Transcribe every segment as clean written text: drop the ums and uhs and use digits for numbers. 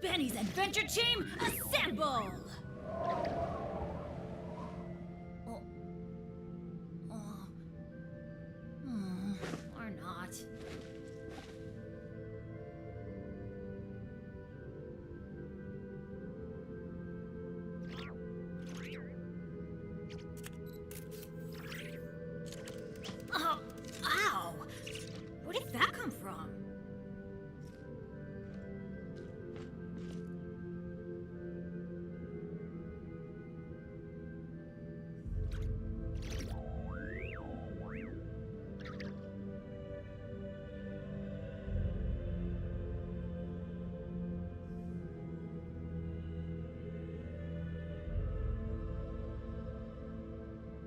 Benny's adventure team, assemble! Or not. Oh, ow! Where did that come from?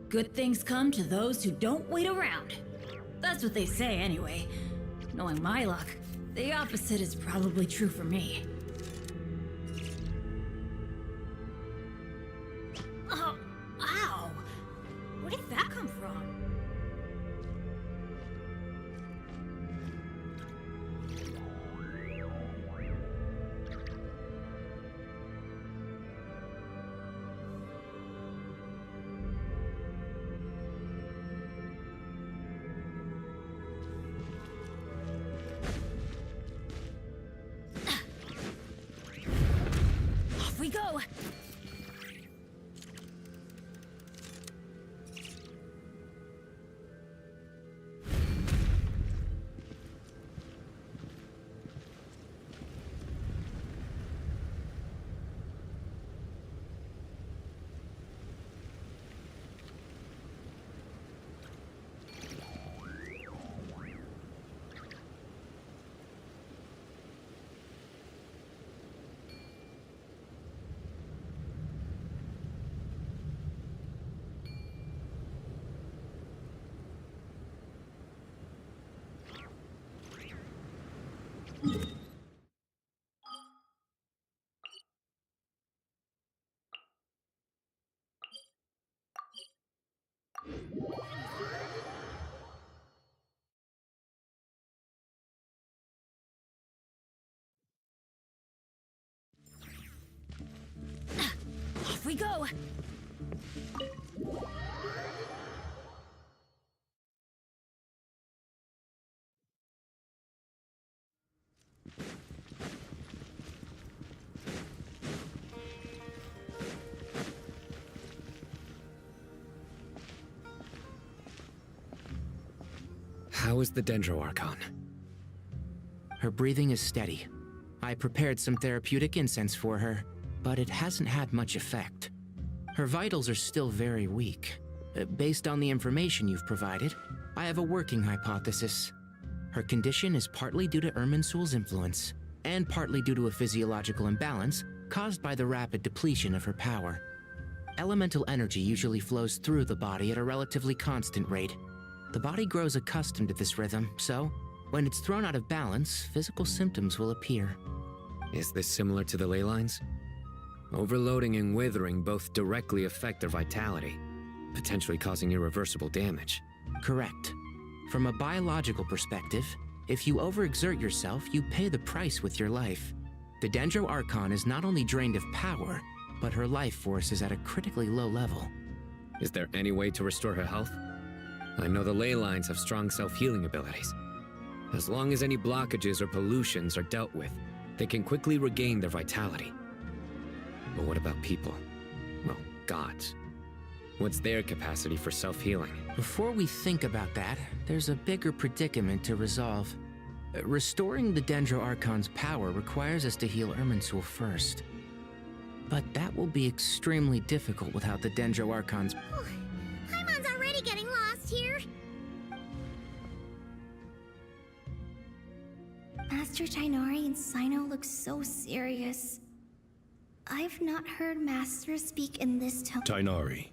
Good things come to those who don't wait around. That's what they say anyway. Knowing my luck, the opposite is probably true for me. Oh, ow! Where did that come from? Off we go! Off we go! How is the Dendro Archon? Her breathing is steady. I prepared some therapeutic incense for her, but it hasn't had much effect. Her vitals are still very weak. Based on the information you've provided, I have a working hypothesis. Her condition is partly due to Irminsul's influence, and partly due to a physiological imbalance caused by the rapid depletion of her power. Elemental energy usually flows through the body at a relatively constant rate. The body grows accustomed to this rhythm, so when it's thrown out of balance, physical symptoms will appear. Is this similar to the ley lines? Overloading and withering both directly affect their vitality, potentially causing irreversible damage. Correct. From a biological perspective, if you overexert yourself, you pay the price with your life. The Dendro Archon is not only drained of power, but her life force is at a critically low level. Is there any way to restore her health? I know the ley lines have strong self-healing abilities. As long as any blockages or pollutions are dealt with, they can quickly regain their vitality. But what about people? Well, gods. What's their capacity for self-healing? Before we think about that, there's a bigger predicament to resolve. Restoring the Dendro Archon's power requires us to heal Irminsul first. But that will be extremely difficult without the Dendro Archon's... Paimon's already getting lost here. Master Tighnari and Sino look so serious. I've not heard Master speak in this tone. Tighnari.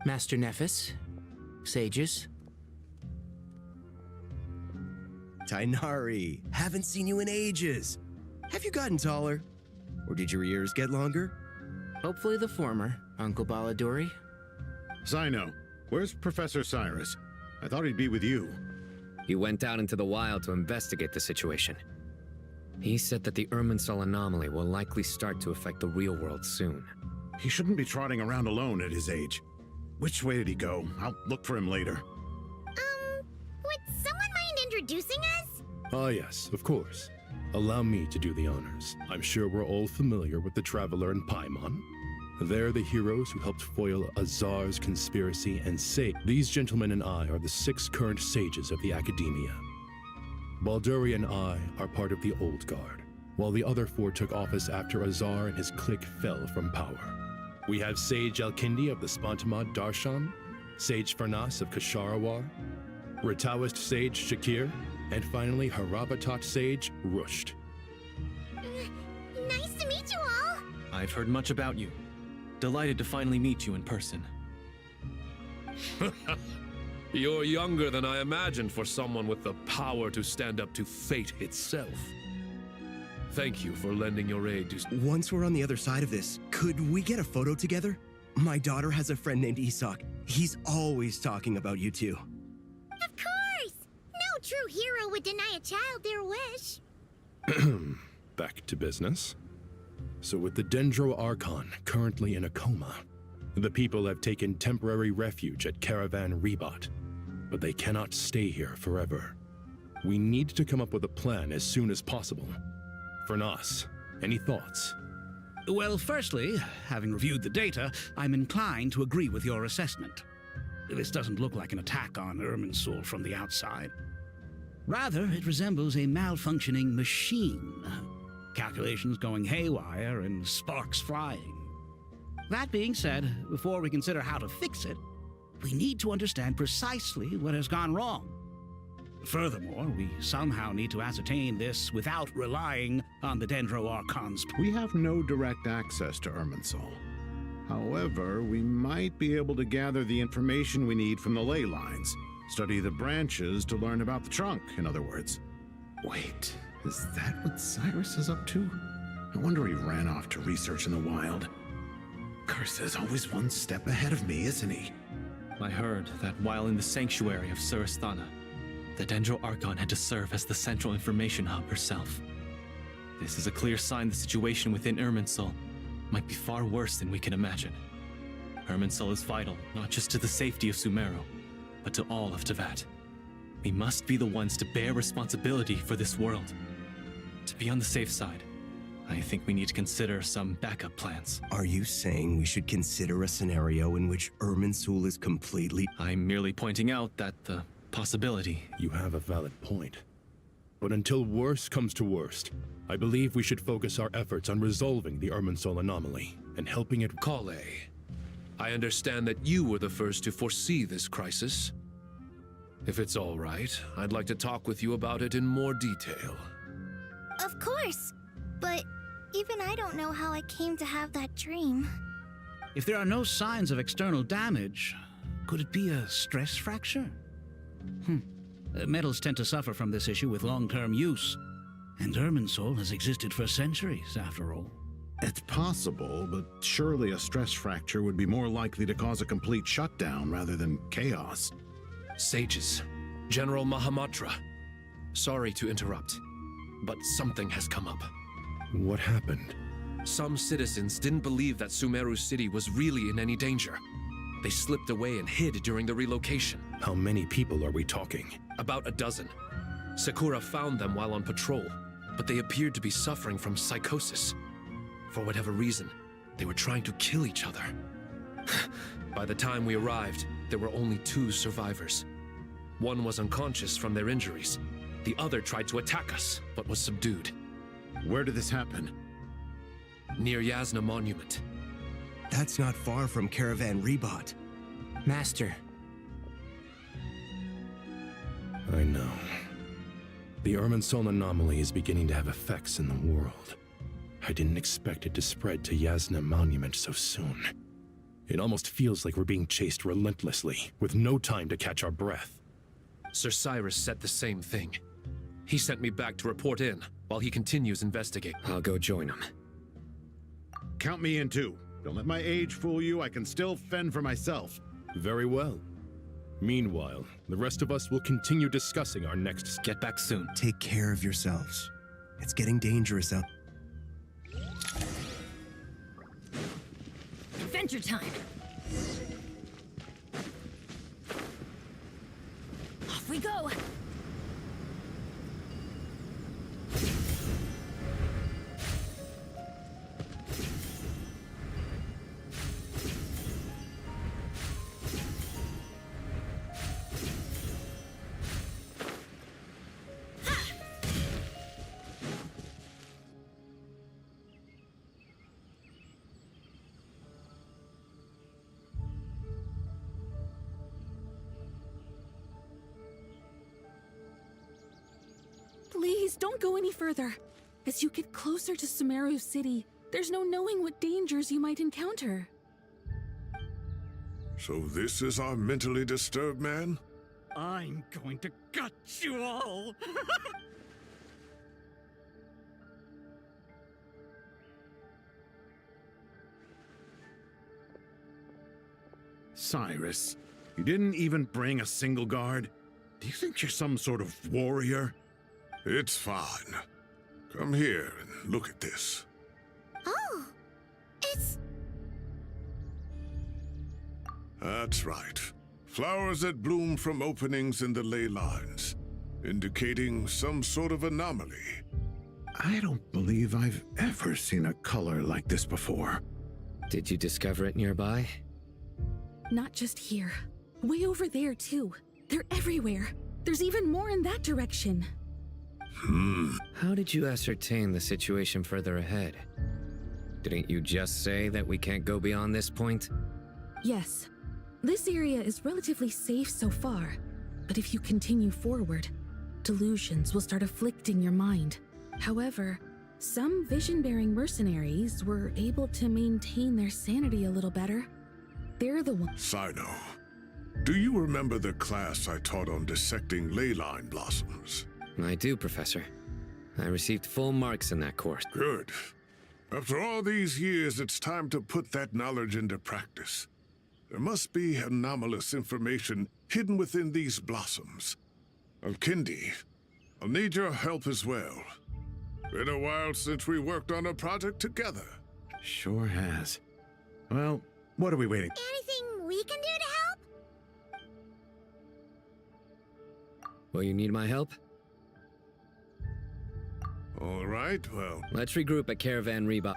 Master Nephis, sages. Tighnari, haven't seen you in ages. Have you gotten taller? Or did your ears get longer? Hopefully the former, Uncle Baladuri. Sino, where's Professor Cyrus? I thought he'd be with you. He went out into the wild to investigate the situation. He said that the Irminsul anomaly will likely start to affect the real world soon. He shouldn't be trotting around alone at his age. Which way did he go? I'll look for him later. Would someone mind introducing us? Ah, yes, of course. Allow me to do the honors. I'm sure we're all familiar with the Traveler and Paimon. They're the heroes who helped foil Azar's conspiracy and save. These gentlemen and I are the 6 current sages of the Academia. Balduri and I are part of the Old Guard, while the other 4 took office after Azar and his clique fell from power. We have Sage Alkindi of the Spantamad Darshan, Sage Farnas of Kasharawar, Rataoist Sage Shakir, and finally Harabatot Sage Rusht. Nice to meet you all. I've heard much about you. Delighted to finally meet you in person. You're younger than I imagined for someone with the power to stand up to fate itself. Thank you for lending your aid to... Once we're on the other side of this, could we get a photo together? My daughter has a friend named Isak. He's always talking about you two. Of course! No true hero would deny a child their wish. Back to business. So with the Dendro Archon currently in a coma, the people have taken temporary refuge at Caravan Rebot, but they cannot stay here forever. We need to come up with a plan as soon as possible. Farnas, any thoughts? Well, firstly, having reviewed the data, I'm inclined to agree with your assessment. This doesn't look like an attack on Irminsul from the outside. Rather, it resembles a malfunctioning machine. Calculations going haywire and sparks flying. That being said, before we consider how to fix it, we need to understand precisely what has gone wrong. Furthermore, we somehow need to ascertain this without relying on the Dendro Archon's... We have no direct access to Irminsul. However, we might be able to gather the information we need from the ley lines. Study the branches to learn about the trunk, in other words. Wait, is that what Cyrus is up to? I wonder he ran off to research in the wild. Curse, always one step ahead of me, isn't he? I heard that while in the sanctuary of Surasthana, the Dendro Archon had to serve as the central information hub herself. This is a clear sign the situation within Irminsul might be far worse than we can imagine. Irminsul is vital, not just to the safety of Sumeru, but to all of Teyvat. We must be the ones to bear responsibility for this world. To be on the safe side, I think we need to consider some backup plans. Are you saying we should consider a scenario in which Irminsul is completely... I'm merely pointing out that the possibility... You have a valid point. But until worst comes to worst, I believe we should focus our efforts on resolving the Irminsul anomaly and helping it... Kale, I understand that you were the first to foresee this crisis. If it's all right, I'd like to talk with you about it in more detail. Of course, but even I don't know how I came to have that dream. If there are no signs of external damage, could it be a stress fracture? Metals tend to suffer from this issue with long-term use, and Irminsul has existed for centuries, after all. It's possible, but surely a stress fracture would be more likely to cause a complete shutdown rather than chaos. Sages, General Mahamatra, sorry to interrupt, but something has come up. What happened? Some citizens didn't believe that Sumeru City was really in any danger. They slipped away and hid during the relocation. How many people are we talking? About a dozen. Sakura found them while on patrol, but they appeared to be suffering from psychosis. For whatever reason, they were trying to kill each other. By the time we arrived, there were only 2 survivors. One was unconscious from their injuries. The other tried to attack us, but was subdued. Where did this happen? Near Yasna Monument. That's not far from Caravan Rebot. Master. I know. The Irminsul anomaly is beginning to have effects in the world. I didn't expect it to spread to Yasna Monument so soon. It almost feels like we're being chased relentlessly, with no time to catch our breath. Sir Cyrus said the same thing. He sent me back to report in, while he continues investigating. I'll go join him. Count me in too. Don't let my age fool you, I can still fend for myself. Very well. Meanwhile, the rest of us will continue discussing our next Get back soon. Take care of yourselves. It's getting dangerous out. Adventure time! Off we go! Please, don't go any further. As you get closer to Sumeru City, there's no knowing what dangers you might encounter. So this is our mentally disturbed man? I'm going to gut you all! Cyrus, you didn't even bring a single guard? Do you think you're some sort of warrior? It's fine. Come here and look at this. Oh, it's... That's right. Flowers that bloom from openings in the ley lines, indicating some sort of anomaly. I don't believe I've ever seen a color like this before. Did you discover it nearby? Not just here. Way over there, too. They're everywhere. There's even more in that direction. How did you ascertain the situation further ahead? Didn't you just say that we can't go beyond this point? Yes. This area is relatively safe so far, but if you continue forward, delusions will start afflicting your mind. However, some vision-bearing mercenaries were able to maintain their sanity a little better. They're the ones... Sino, do you remember the class I taught on dissecting ley line blossoms? I do, Professor. I received full marks in that course. Good. After all these years, it's time to put that knowledge into practice. There must be anomalous information hidden within these blossoms. Alkindi, I'll need your help as well. Been a while since we worked on a project together. Sure has. Well, what are we waiting? Anything we can do to help? Will you need my help? All right, well... Let's regroup at Caravan Reba.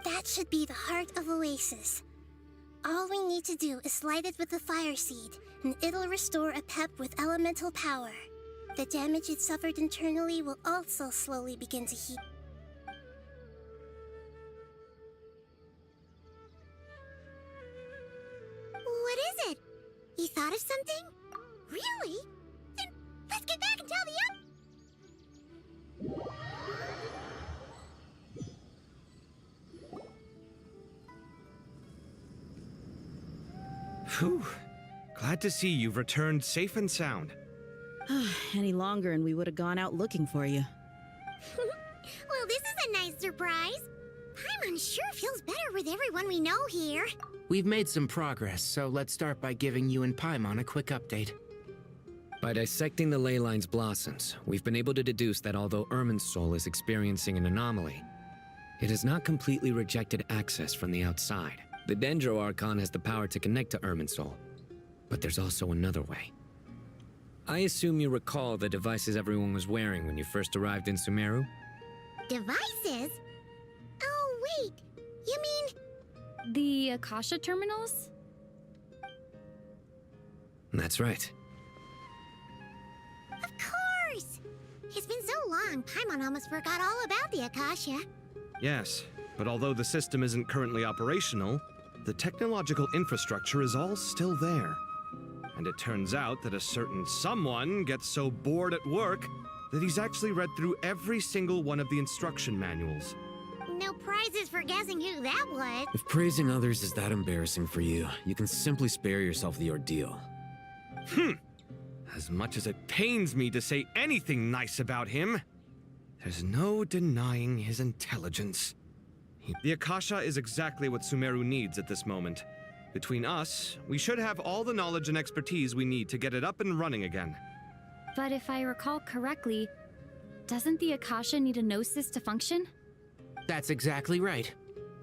That should be the heart of Oasis. All we need to do is light it with the fire seed, and it'll restore a pep with elemental power. The damage it suffered internally will also slowly begin to heal. What is it? You thought of something? Really? Then let's get back and tell the Whew. Glad to see you've returned safe and sound. Any longer and we would have gone out looking for you. Well, this is a nice surprise. Paimon sure feels better with everyone we know here. We've made some progress, so let's start by giving you and Paimon a quick update. By dissecting the ley line's blossoms, we've been able to deduce that although Irminsul is experiencing an anomaly, it has not completely rejected access from the outside. The Dendro Archon has the power to connect to Irminsul, but there's also another way. I assume you recall the devices everyone was wearing when you first arrived in Sumeru? Devices? Oh, wait. You mean... The Akasha terminals? That's right. Of course! It's been so long, Paimon almost forgot all about the Akasha. Yes, but although the system isn't currently operational, The technological infrastructure is all still there. And it turns out that a certain someone gets so bored at work that he's actually read through every single one of the instruction manuals. No prizes for guessing who that was. If praising others is that embarrassing for you, you can simply spare yourself the ordeal. As much as it pains me to say anything nice about him, there's no denying his intelligence. The Akasha is exactly what Sumeru needs at this moment. Between us, we should have all the knowledge and expertise we need to get it up and running again. But if I recall correctly, doesn't the Akasha need a Gnosis to function? That's exactly right.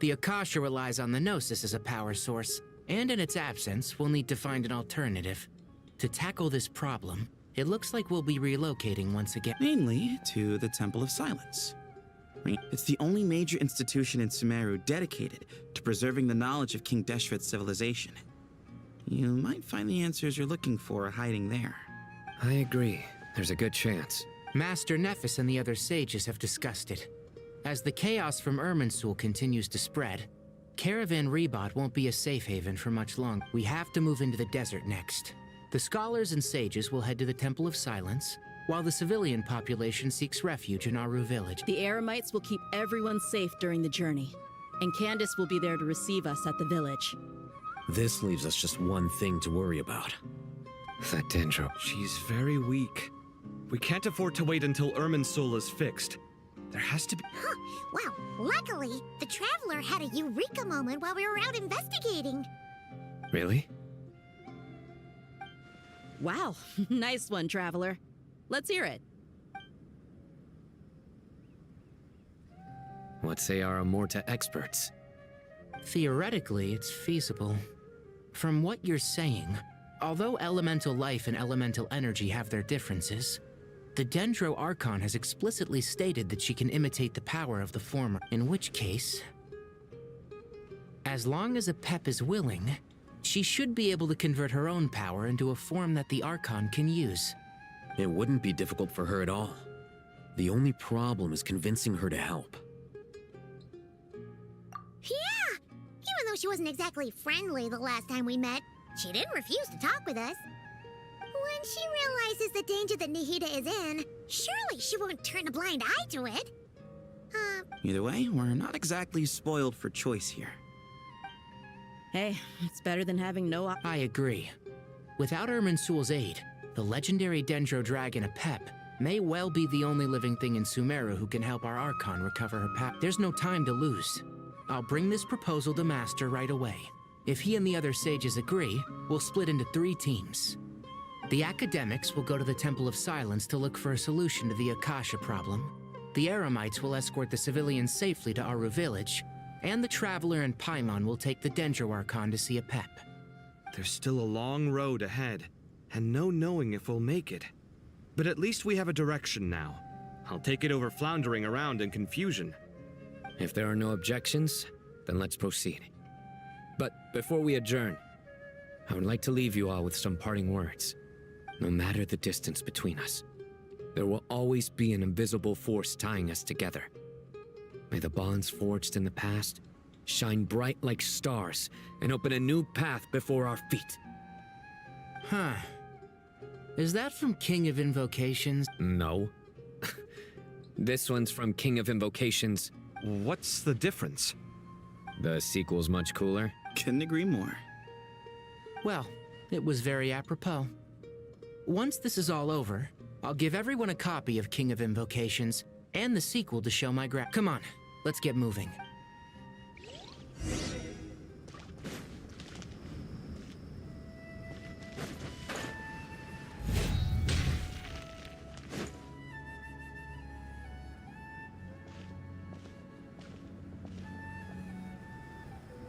The Akasha relies on the Gnosis as a power source, and in its absence, we'll need to find an alternative. To tackle this problem, it looks like we'll be relocating once again. Mainly to the Temple of Silence. It's the only major institution in Sumeru dedicated to preserving the knowledge of King Deshret's civilization. You might find the answers you're looking for hiding there. I agree. There's a good chance. Master Nephis and the other sages have discussed it. As the chaos from Irminsul continues to spread, Caravan Rebot won't be a safe haven for much longer. We have to move into the desert next. The scholars and sages will head to the Temple of Silence, while the civilian population seeks refuge in Aru Village. The Eremites will keep everyone safe during the journey, and Candace will be there to receive us at the village. This leaves us just one thing to worry about. That Dendro. She's very weak. We can't afford to wait until Irminsul is fixed. There has to be... Well, luckily, the Traveler had a eureka moment while we were out investigating. Really? Wow, nice one, Traveler. Let's hear it. What say our Amorta experts? Theoretically, it's feasible. From what you're saying, although elemental life and elemental energy have their differences, the Dendro Archon has explicitly stated that she can imitate the power of the former, in which case, as long as Apep is willing, she should be able to convert her own power into a form that the Archon can use. It wouldn't be difficult for her at all. The only problem is convincing her to help. Yeah! Even though she wasn't exactly friendly the last time we met, she didn't refuse to talk with us. When she realizes the danger that Nihida is in, surely she won't turn a blind eye to it. Either way, we're not exactly spoiled for choice here. Hey, it's better than having no... I agree. Without Irminsul's aid, the legendary Dendro Dragon Apep may well be the only living thing in Sumeru who can help our Archon recover her power. There's no time to lose. I'll bring this proposal to Master right away. If he and the other sages agree, we'll split into 3 teams. The academics will go to the Temple of Silence to look for a solution to the Akasha problem. The Eremites will escort the civilians safely to Aru Village, and the Traveler and Paimon will take the Dendro Archon to see Apep. There's still a long road ahead, and no knowing if we'll make it. But at least we have a direction now. I'll take it over floundering around in confusion. If there are no objections, then let's proceed. But before we adjourn, I would like to leave you all with some parting words. No matter the distance between us, there will always be an invisible force tying us together. May the bonds forged in the past shine bright like stars and open a new path before our feet. Huh. Is that from King of Invocations? No. This one's from King of Invocations. What's the difference? The sequel's much cooler. Couldn't agree more. Well, it was very apropos. Once this is all over, I'll give everyone a copy of King of Invocations and the sequel to show my Come on, let's get moving.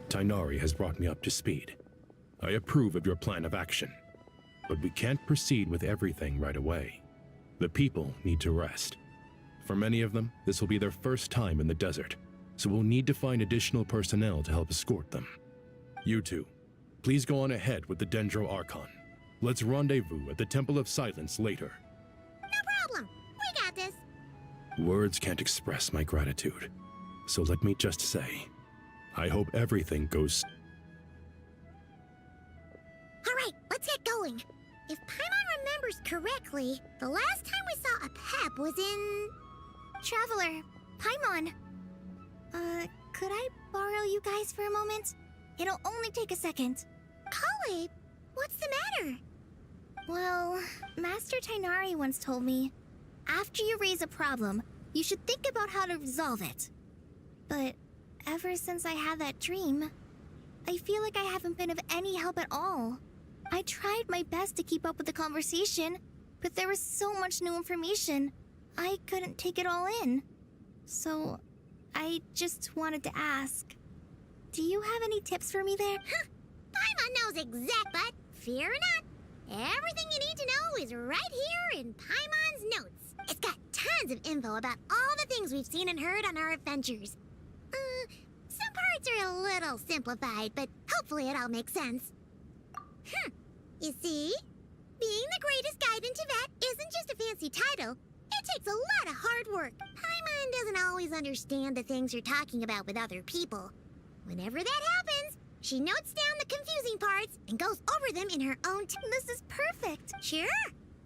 Tighnari has brought me up to speed. I approve of your plan of action, but we can't proceed with everything right away. The people need to rest. For many of them, this will be their first time in the desert, so we'll need to find additional personnel to help escort them. You two, please go on ahead with the Dendro Archon. Let's rendezvous at the Temple of Silence later. No problem. We got this. Words can't express my gratitude, so let me just say, I hope everything goes... going. If Paimon remembers correctly, the last time we saw a Pep was in... Traveler, Paimon. Could I borrow you guys for a moment? It'll only take a second. Kale, what's the matter? Well, Master Tainari once told me, after you raise a problem, you should think about how to resolve it. But ever since I had that dream, I feel like I haven't been of any help at all. I tried my best to keep up with the conversation, but there was so much new information, I couldn't take it all in. So, I just wanted to ask, do you have any tips for me there? Paimon knows exact, but fear not. Everything you need to know is right here in Paimon's notes. It's got tons of info about all the things we've seen and heard on our adventures. Some parts are a little simplified, but hopefully it all makes sense. You see? Being the greatest guide in Tibet isn't just a fancy title. It takes a lot of hard work. Paimon doesn't always understand the things you're talking about with other people. Whenever that happens, she notes down the confusing parts and goes over them in her own This is perfect. Sure.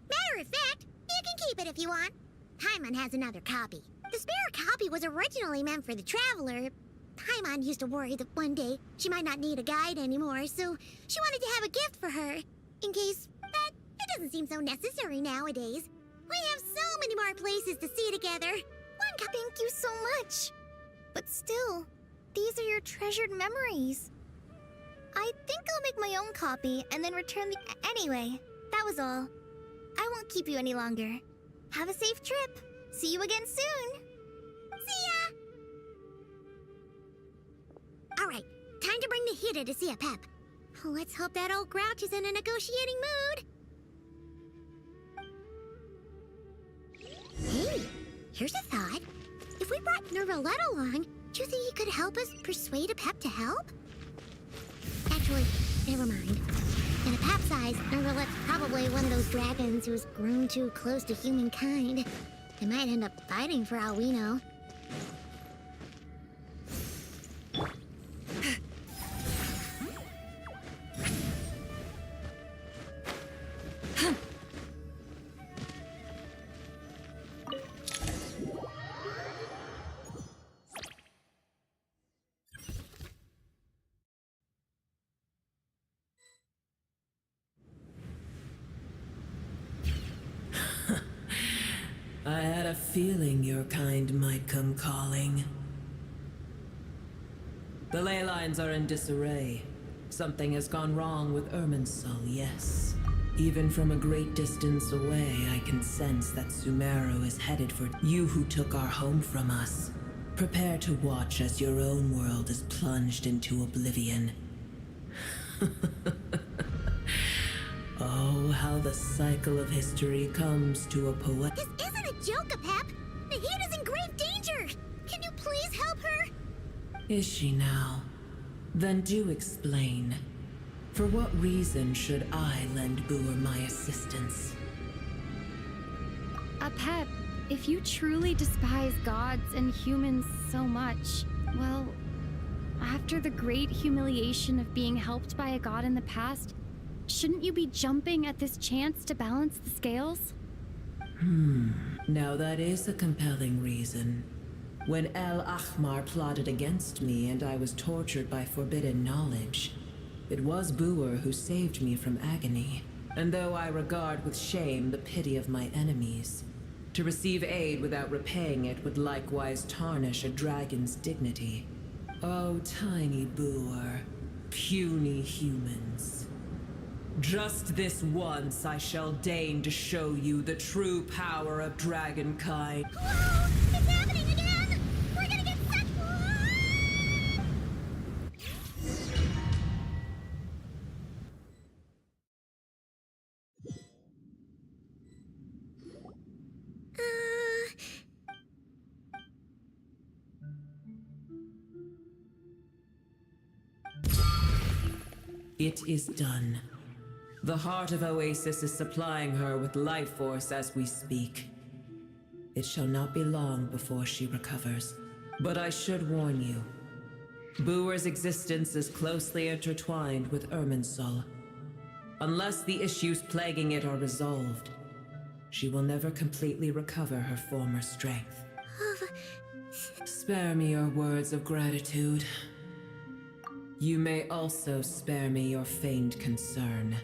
Matter of fact, you can keep it if you want. Paimon has another copy. The spare copy was originally meant for the traveler. Paimon used to worry that one day she might not need a guide anymore, so she wanted to have a gift for her. In case, but it doesn't seem so necessary nowadays. We have so many more places to see together. Thank you so much. But still, these are your treasured memories. I think I'll make my own copy and then return the... Anyway, that was all. I won't keep you any longer. Have a safe trip. See you again soon. See ya! Alright, time to bring the Hida to see a Pep. Let's hope that old grouch is in a negotiating mood. Hey, here's a thought. If we brought Nervalette along, do you think he could help us persuade a Pep to help? Actually, never mind. In a Pep size, Nervalette's probably one of those dragons who's grown too close to humankind. They might end up fighting for all we know. I had a feeling your kind might come calling. The ley lines are in disarray. Something has gone wrong with Irminsul, yes. Even from a great distance away, I can sense that Sumeru is headed for you who took our home from us. Prepare to watch as your own world is plunged into oblivion. Oh, how the cycle of history comes to a poet. This isn't a joke, Pep! The Hida's in grave danger! Can you please help her? Is she now? Then do explain. For what reason should I lend Boer my assistance? Pep, if you truly despise gods and humans so much, well, after the great humiliation of being helped by a god in the past, shouldn't you be jumping at this chance to balance the scales? Now that is a compelling reason. When El Ahmar plotted against me and I was tortured by forbidden knowledge, it was Boer who saved me from agony. And though I regard with shame the pity of my enemies, to receive aid without repaying it would likewise tarnish a dragon's dignity. Oh, tiny Boer, puny humans. Just this once I shall deign to show you the true power of dragonkind. Whoa! It's happening again! We're gonna get such... It is done. The heart of Oasis is supplying her with life force as we speak. It shall not be long before she recovers. But I should warn you. Boer's existence is closely intertwined with Irminsul. Unless the issues plaguing it are resolved, she will never completely recover her former strength. Spare me your words of gratitude. You may also spare me your feigned concern.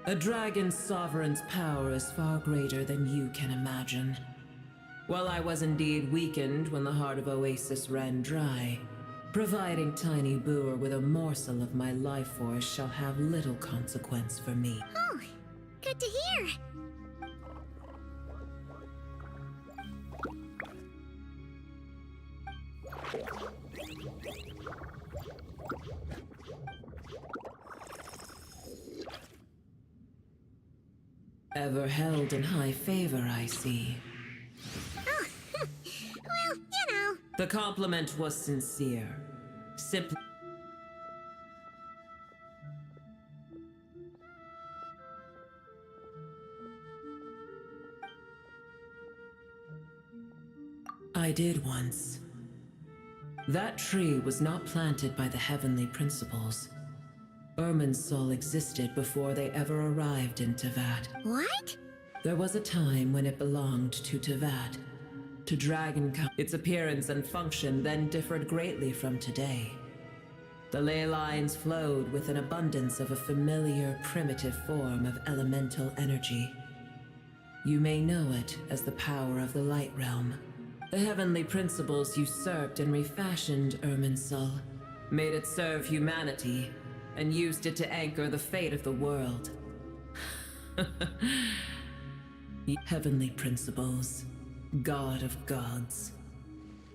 A dragon's sovereign's power is far greater than you can imagine. While I was indeed weakened when the heart of Oasis ran dry, providing Tiny Boer with a morsel of my life force shall have little consequence for me. Oh, good to hear. Ever held in high favor, I see. Oh, well, you know. The compliment was sincere. Simply. I did once. That tree was not planted by the heavenly principles. Irminsul existed before they ever arrived in Teyvat. What? There was a time when it belonged to Teyvat, to Dragonkind. Its appearance and function then differed greatly from today. The ley lines flowed with an abundance of a familiar, primitive form of elemental energy. You may know it as the power of the Light Realm. The heavenly principles usurped and refashioned Irminsul, made it serve humanity, and used it to anchor the fate of the world. Heavenly principles, god of gods.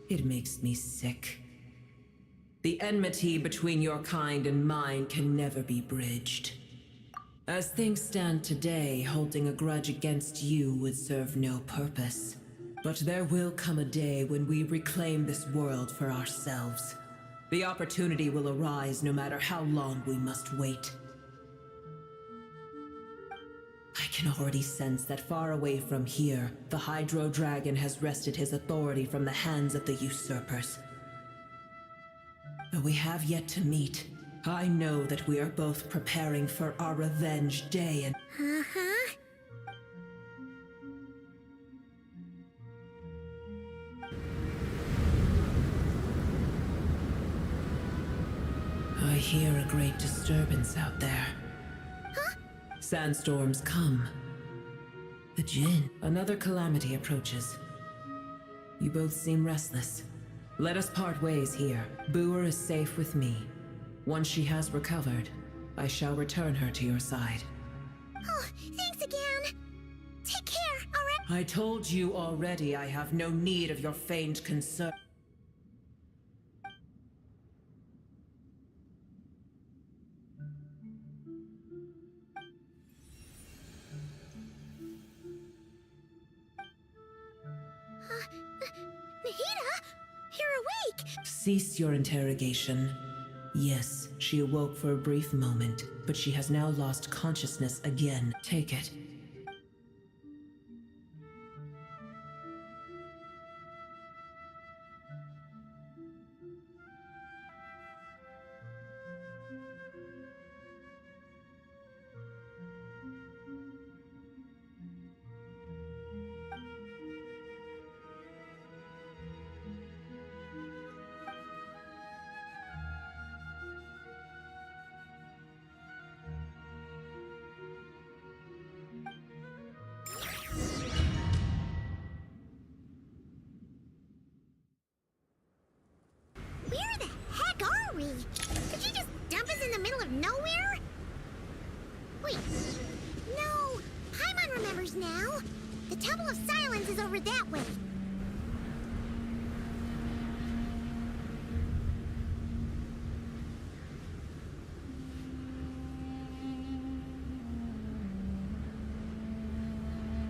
It makes me sick. The enmity between your kind and mine can never be bridged. As things stand today, holding a grudge against you would serve no purpose. But there will come a day when we reclaim this world for ourselves. The opportunity will arise no matter how long we must wait. I can already sense that far away from here, the Hydro Dragon has wrested his authority from the hands of the usurpers. Though we have yet to meet, I know that we are both preparing for our revenge day and... Uh-huh. I hear a great disturbance out there. Huh? Sandstorms come. The Djinn. Another calamity approaches. You both seem restless. Let us part ways here. Boer is safe with me. Once she has recovered, I shall return her to your side. Oh, thanks again. Take care, alright? I told you already I have no need of your feigned concern. Nahida, you're awake! Cease your interrogation. Yes, she awoke for a brief moment, but she has now lost consciousness again. Take it. Where the heck are we? Did you just dump us in the middle of nowhere? Wait. No, Paimon remembers now. The Temple of Silence is over that way.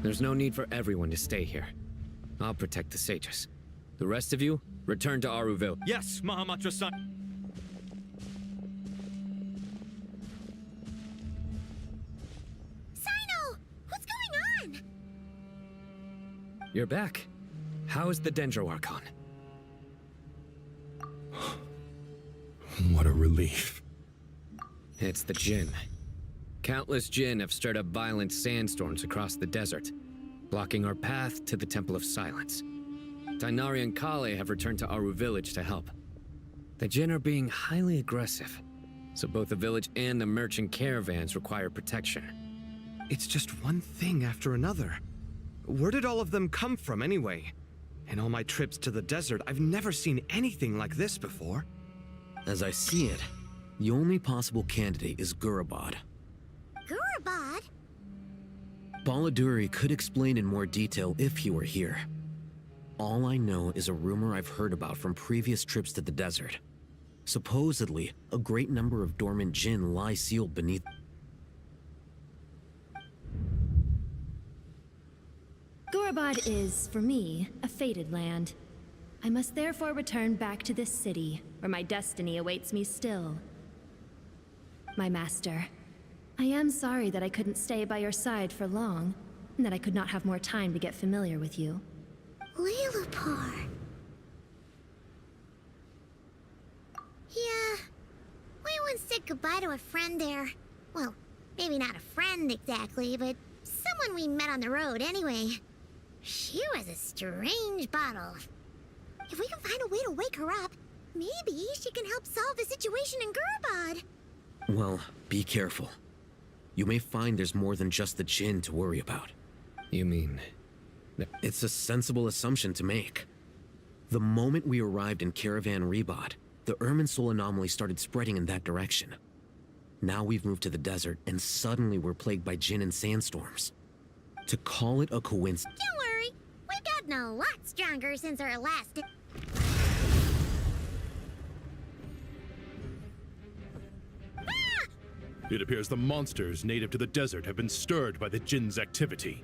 There's no need for everyone to stay here. I'll protect the sages. The rest of you, return to Aruville. Yes, Mahamatra-san. Sino! What's going on? You're back. How is the Dendro Archon? What a relief. It's the Jinn. Countless Jinn have stirred up violent sandstorms across the desert, blocking our path to the Temple of Silence. Tainari and Kale have returned to Aru village to help. The Jinn are being highly aggressive, so both the village and the merchant caravans require protection. It's just one thing after another. Where did all of them come from anyway? In all my trips to the desert, I've never seen anything like this before. As I see it, the only possible candidate is Gurabad. Gurabad? Baladuri could explain in more detail if he were here. All I know is a rumor I've heard about from previous trips to the desert. Supposedly, a great number of dormant Jinn lie sealed beneath. Gurabad is, for me, a fated land. I must therefore return back to this city, where my destiny awaits me still. My master, I am sorry that I couldn't stay by your side for long, and that I could not have more time to get familiar with you. Lilipar. Yeah, we once said goodbye to a friend there. Well, maybe not a friend exactly, but someone we met on the road anyway. She was a strange bottle. If we can find a way to wake her up, maybe she can help solve the situation in Gurabad. Well, be careful. You may find there's more than just the Jinn to worry about. You mean... It's a sensible assumption to make. The moment we arrived in Caravan Rebod, the Irminsul anomaly started spreading in that direction. Now we've moved to the desert, and suddenly we're plagued by Jinn and sandstorms. To call it a coincidence... Don't worry, we've gotten a lot stronger since our last... It appears the monsters native to the desert have been stirred by the Jinn's activity.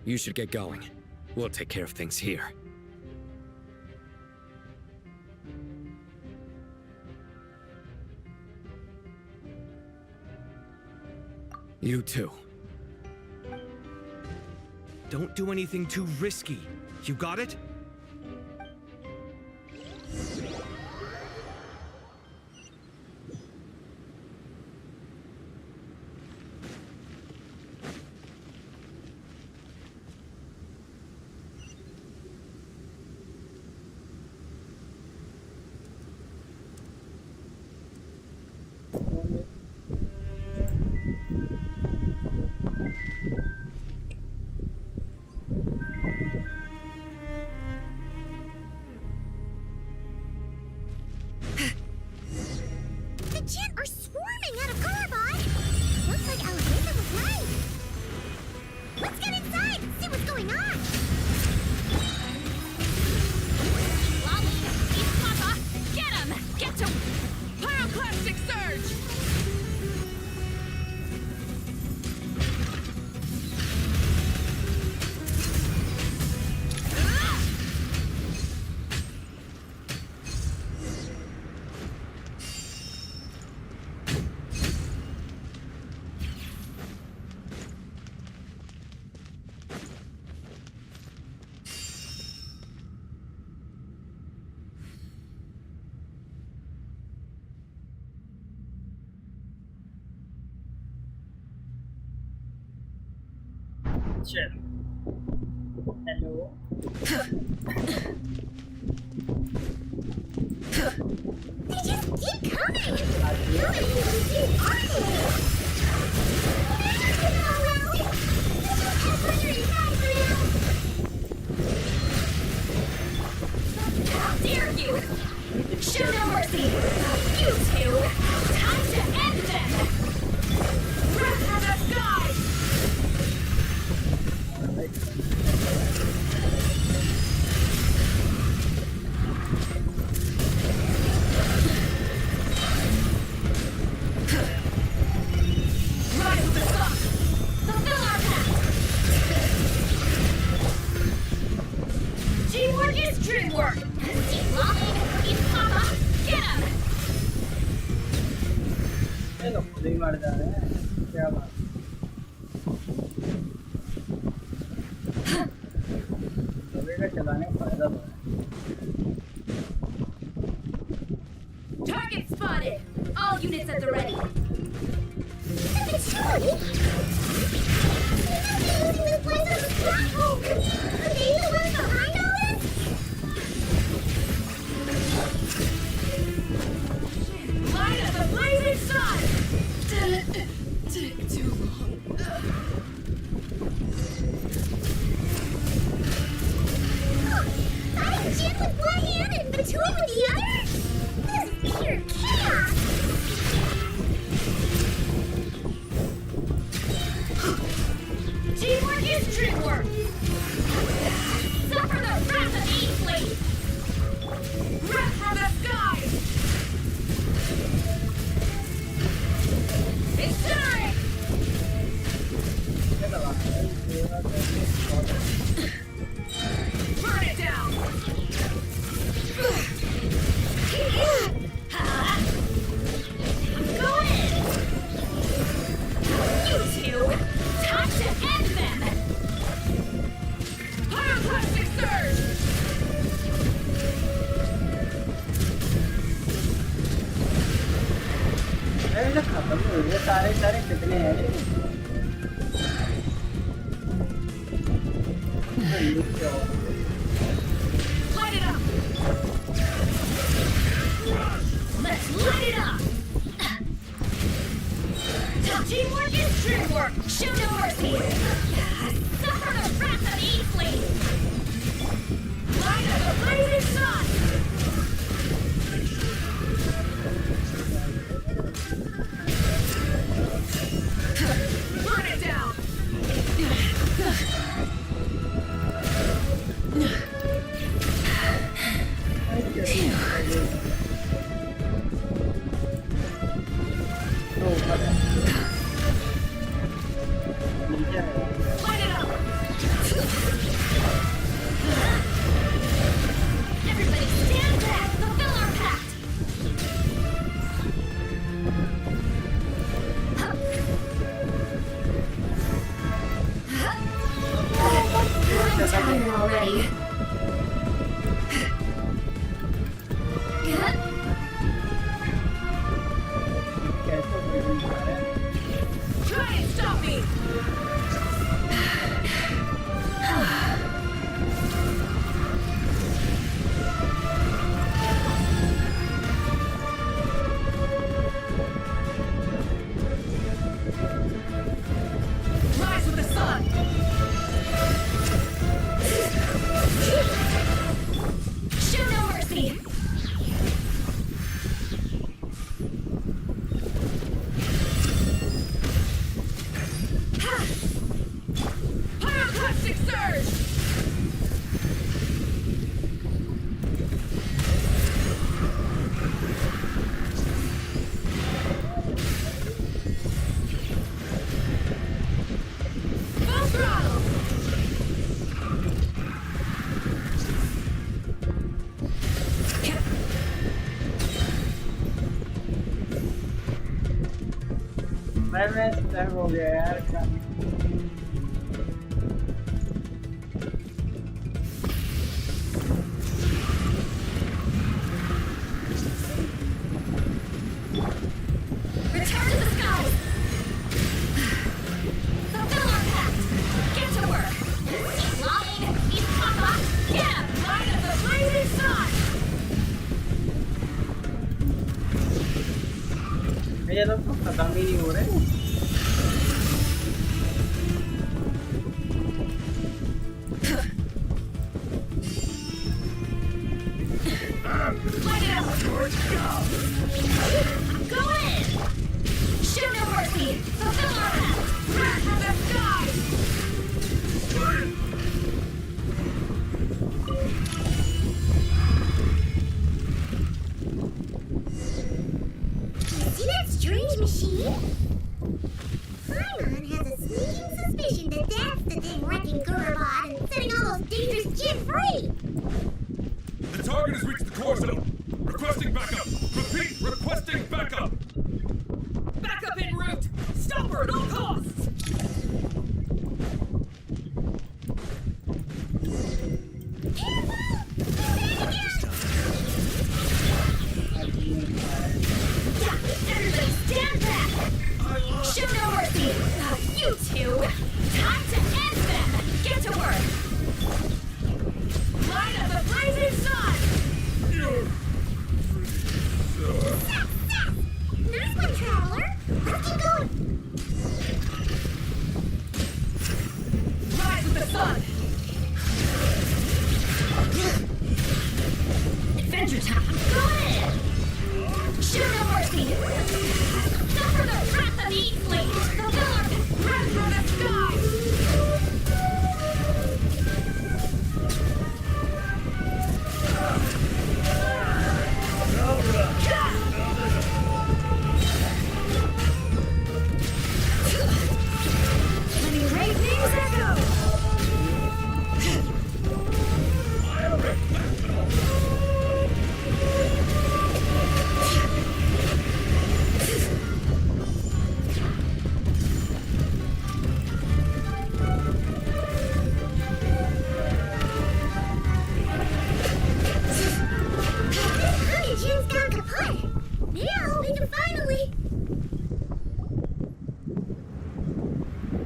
You should get going. We'll take care of things here. You too. Don't do anything too risky. You got it? The Jinn are swarming out of Gurabad! Looks like Alexander was right! Let's get inside and see what's going on! Lolly, East Papa, get him! Get to Pyroclastic Surge! Sure. Hello. They just keep coming! How many people are there? How dare you! Show no mercy! You two! Time to end them! Breath from the sky! Rise with the sun! Fulfill our path! Teamwork is dreamwork! See, Lolly, East Papa, get him! नहीं मर जा रहे हैं क्या बात का चलाने का फायदा तो है Target spotted! All units at the ready! Light of the blazing sun! Took too long. Fighting Jin with one hand and Batui with the other? This is pure chaos! Teamwork is dreamwork! Suffer the wrath of Eastleigh! Wrath from the skies! Incinerate! Burn it down! I'm going in! You two! Time to end them! Pyroclastic surge! अरे तो खत्म हो गए सारे कितने हैं Light it up! Let's light it up! Teamwork is dreamwork! Show no mercy! Suffer the wrath of Eastleigh! Light of the blazing sun! Burn it down! Light it up! Everybody stand back! Fulfill our pact! I'm tired already. Try and stop me! Rise with the sun! Show no mercy! Pyroclastic surge! Full throttle! मैं stuck हो गया यार Return to the skies! Fulfill our pact! Get to work! He's lying! He's Papa! Get him! Light of the blazing sun! ये लोग तो खत्म ही नहीं हो रहे Light it up! Go in! Show no mercy! Fulfill our pact! Wrath from the skies! See that strange machine? Paimon has a sneaking suspicion that that's the thing wrecking Gurabad and setting all those dangerous Jin free! The target has reached the core zone. Requesting backup. Repeat, requesting backup. Backup en Everybody stand back! Show no mercy! You two! Time to end them! Get to work! Light up the blazing sun! Nice one, Traveler. Let's keep going. Rise with the sun! Adventure time! Go in! Show no mercy! Suffer the wrath of the Eat Fleet! Lord, run from the skies! Let me raise these echoes! Honeydew gone kaput. Now we can finally...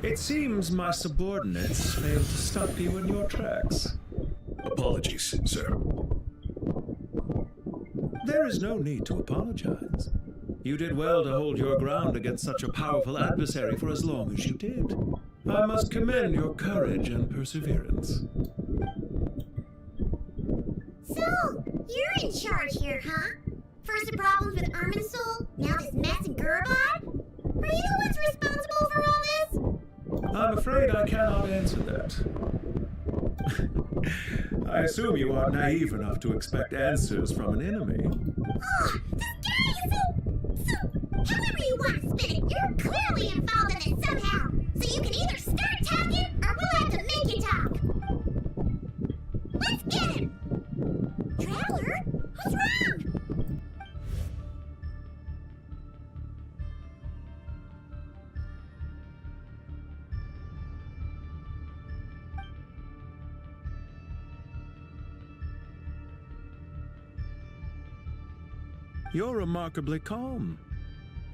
It seems my subordinates failed to stop you in your tracks. Apologies, sir. There is no need to apologize. You did well to hold your ground against such a powerful adversary for as long as you did. I must commend your courage and perseverance. So, you're in charge here, huh? First the problems with Irminsul, now this mess in Gurabad? Are you the ones responsible for all this? I'm afraid I cannot answer that. I assume you are naive enough to expect answers from an enemy. Oh, this guy is so... However you want to spin it, you're clearly involved in it somehow. So you can either start talking, or we'll have to make you talk. Let's get him! Traveler, what's wrong? You're remarkably calm.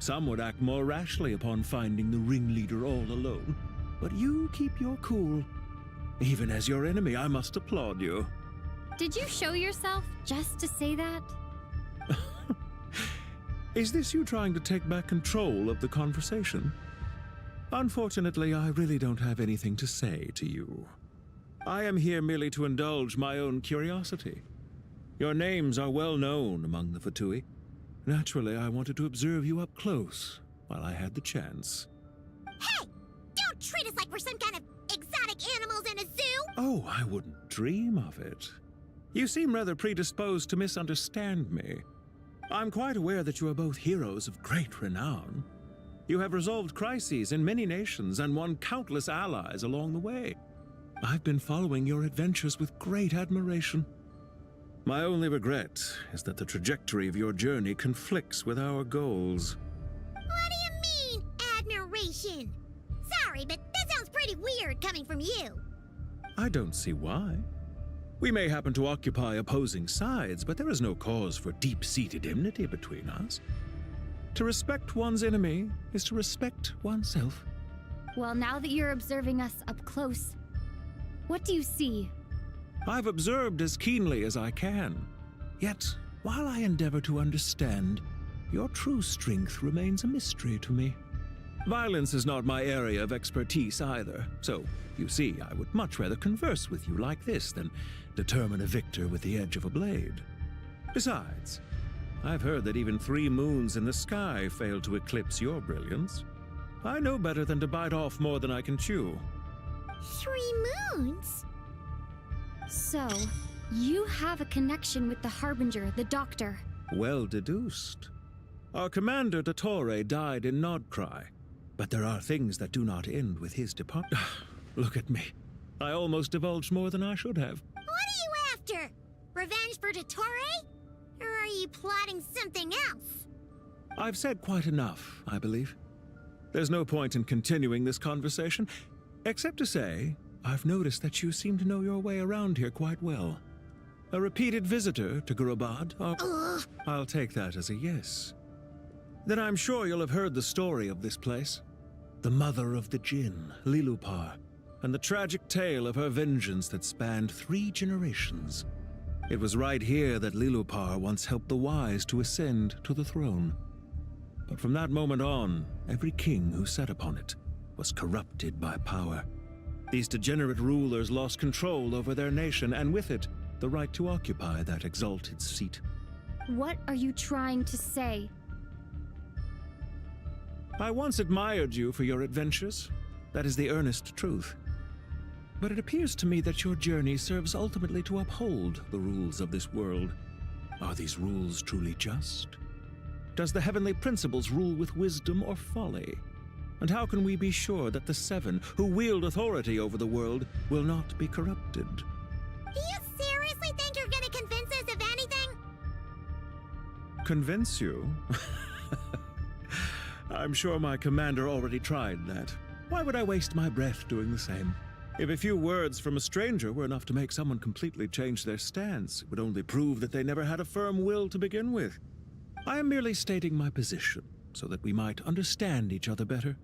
Some would act more rashly upon finding the ringleader all alone. But you keep your cool. Even as your enemy, I must applaud you. Did you show yourself just to say that? Is this you trying to take back control of the conversation? Unfortunately, I really don't have anything to say to you. I am here merely to indulge my own curiosity. Your names are well known among the Fatui. Naturally, I wanted to observe you up close while I had the chance. Hey! Don't treat us like we're some kind of exotic animals in a zoo! Oh, I wouldn't dream of it. You seem rather predisposed to misunderstand me. I'm quite aware that you are both heroes of great renown. You have resolved crises in many nations and won countless allies along the way. I've been following your adventures with great admiration. My only regret is that the trajectory of your journey conflicts with our goals. What do you mean, admiration? Sorry, but that sounds pretty weird coming from you. I don't see why. We may happen to occupy opposing sides, but there is no cause for deep-seated enmity between us. To respect one's enemy is to respect oneself. Well, now that you're observing us up close, what do you see? I've observed as keenly as I can. Yet, while I endeavor to understand, your true strength remains a mystery to me. Violence is not my area of expertise either, so, you see, I would much rather converse with you like this than determine a victor with the edge of a blade. Besides, I've heard that even 3 moons in the sky fail to eclipse your brilliance. I know better than to bite off more than I can chew. 3 moons? So, you have a connection with the Harbinger, the Doctor. Well deduced. Our commander, Dottore, died in Nodcry, but there are things that do not end with his departure. Look at me. I almost divulged more than I should have. What are you after? Revenge for Dottore? Or are you plotting something else? I've said quite enough, I believe. There's no point in continuing this conversation, except to say I've noticed that you seem to know your way around here quite well. A repeated visitor to Gurabad? I'll take that as a yes. Then I'm sure you'll have heard the story of this place. The mother of the Jinn, Lilupar, and the tragic tale of her vengeance that spanned 3 generations. It was right here that Lilupar once helped the wise to ascend to the throne. But from that moment on, every king who sat upon it was corrupted by power. These degenerate rulers lost control over their nation, and with it, the right to occupy that exalted seat. What are you trying to say? I once admired you for your adventures. That is the earnest truth. But it appears to me that your journey serves ultimately to uphold the rules of this world. Are these rules truly just? Does the heavenly principles rule with wisdom or folly? And how can we be sure that the 7 who wield authority over the world will not be corrupted? Do you seriously think you're gonna convince us of anything? Convince you? I'm sure my commander already tried that. Why would I waste my breath doing the same? If a few words from a stranger were enough to make someone completely change their stance, it would only prove that they never had a firm will to begin with. I am merely stating my position, so that we might understand each other better.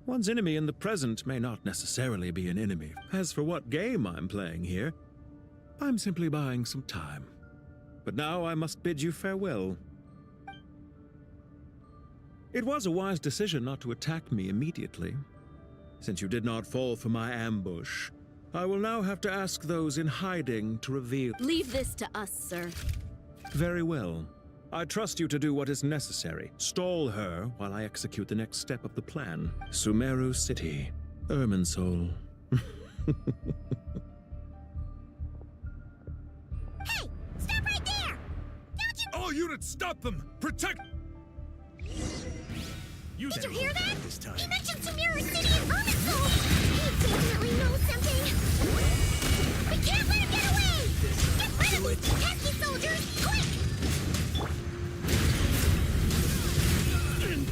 One's enemy in the present may not necessarily be an enemy. As for what game I'm playing here, I'm simply buying some time. But now I must bid you farewell. It was a wise decision not to attack me immediately. Since you did not fall for my ambush, I will now have to ask those in hiding to reveal— Leave this to us, sir. Very well. I trust you to do what is necessary. Stall her while I execute the next step of the plan. Sumeru City, Irminsul. Hey! Stop right there! Don't you— All units, stop them! Protect— Did you hear that? He mentioned Sumeru City and Irminsul! He definitely knows something! We can't let him get away! Get rid of these pesky soldiers, quick!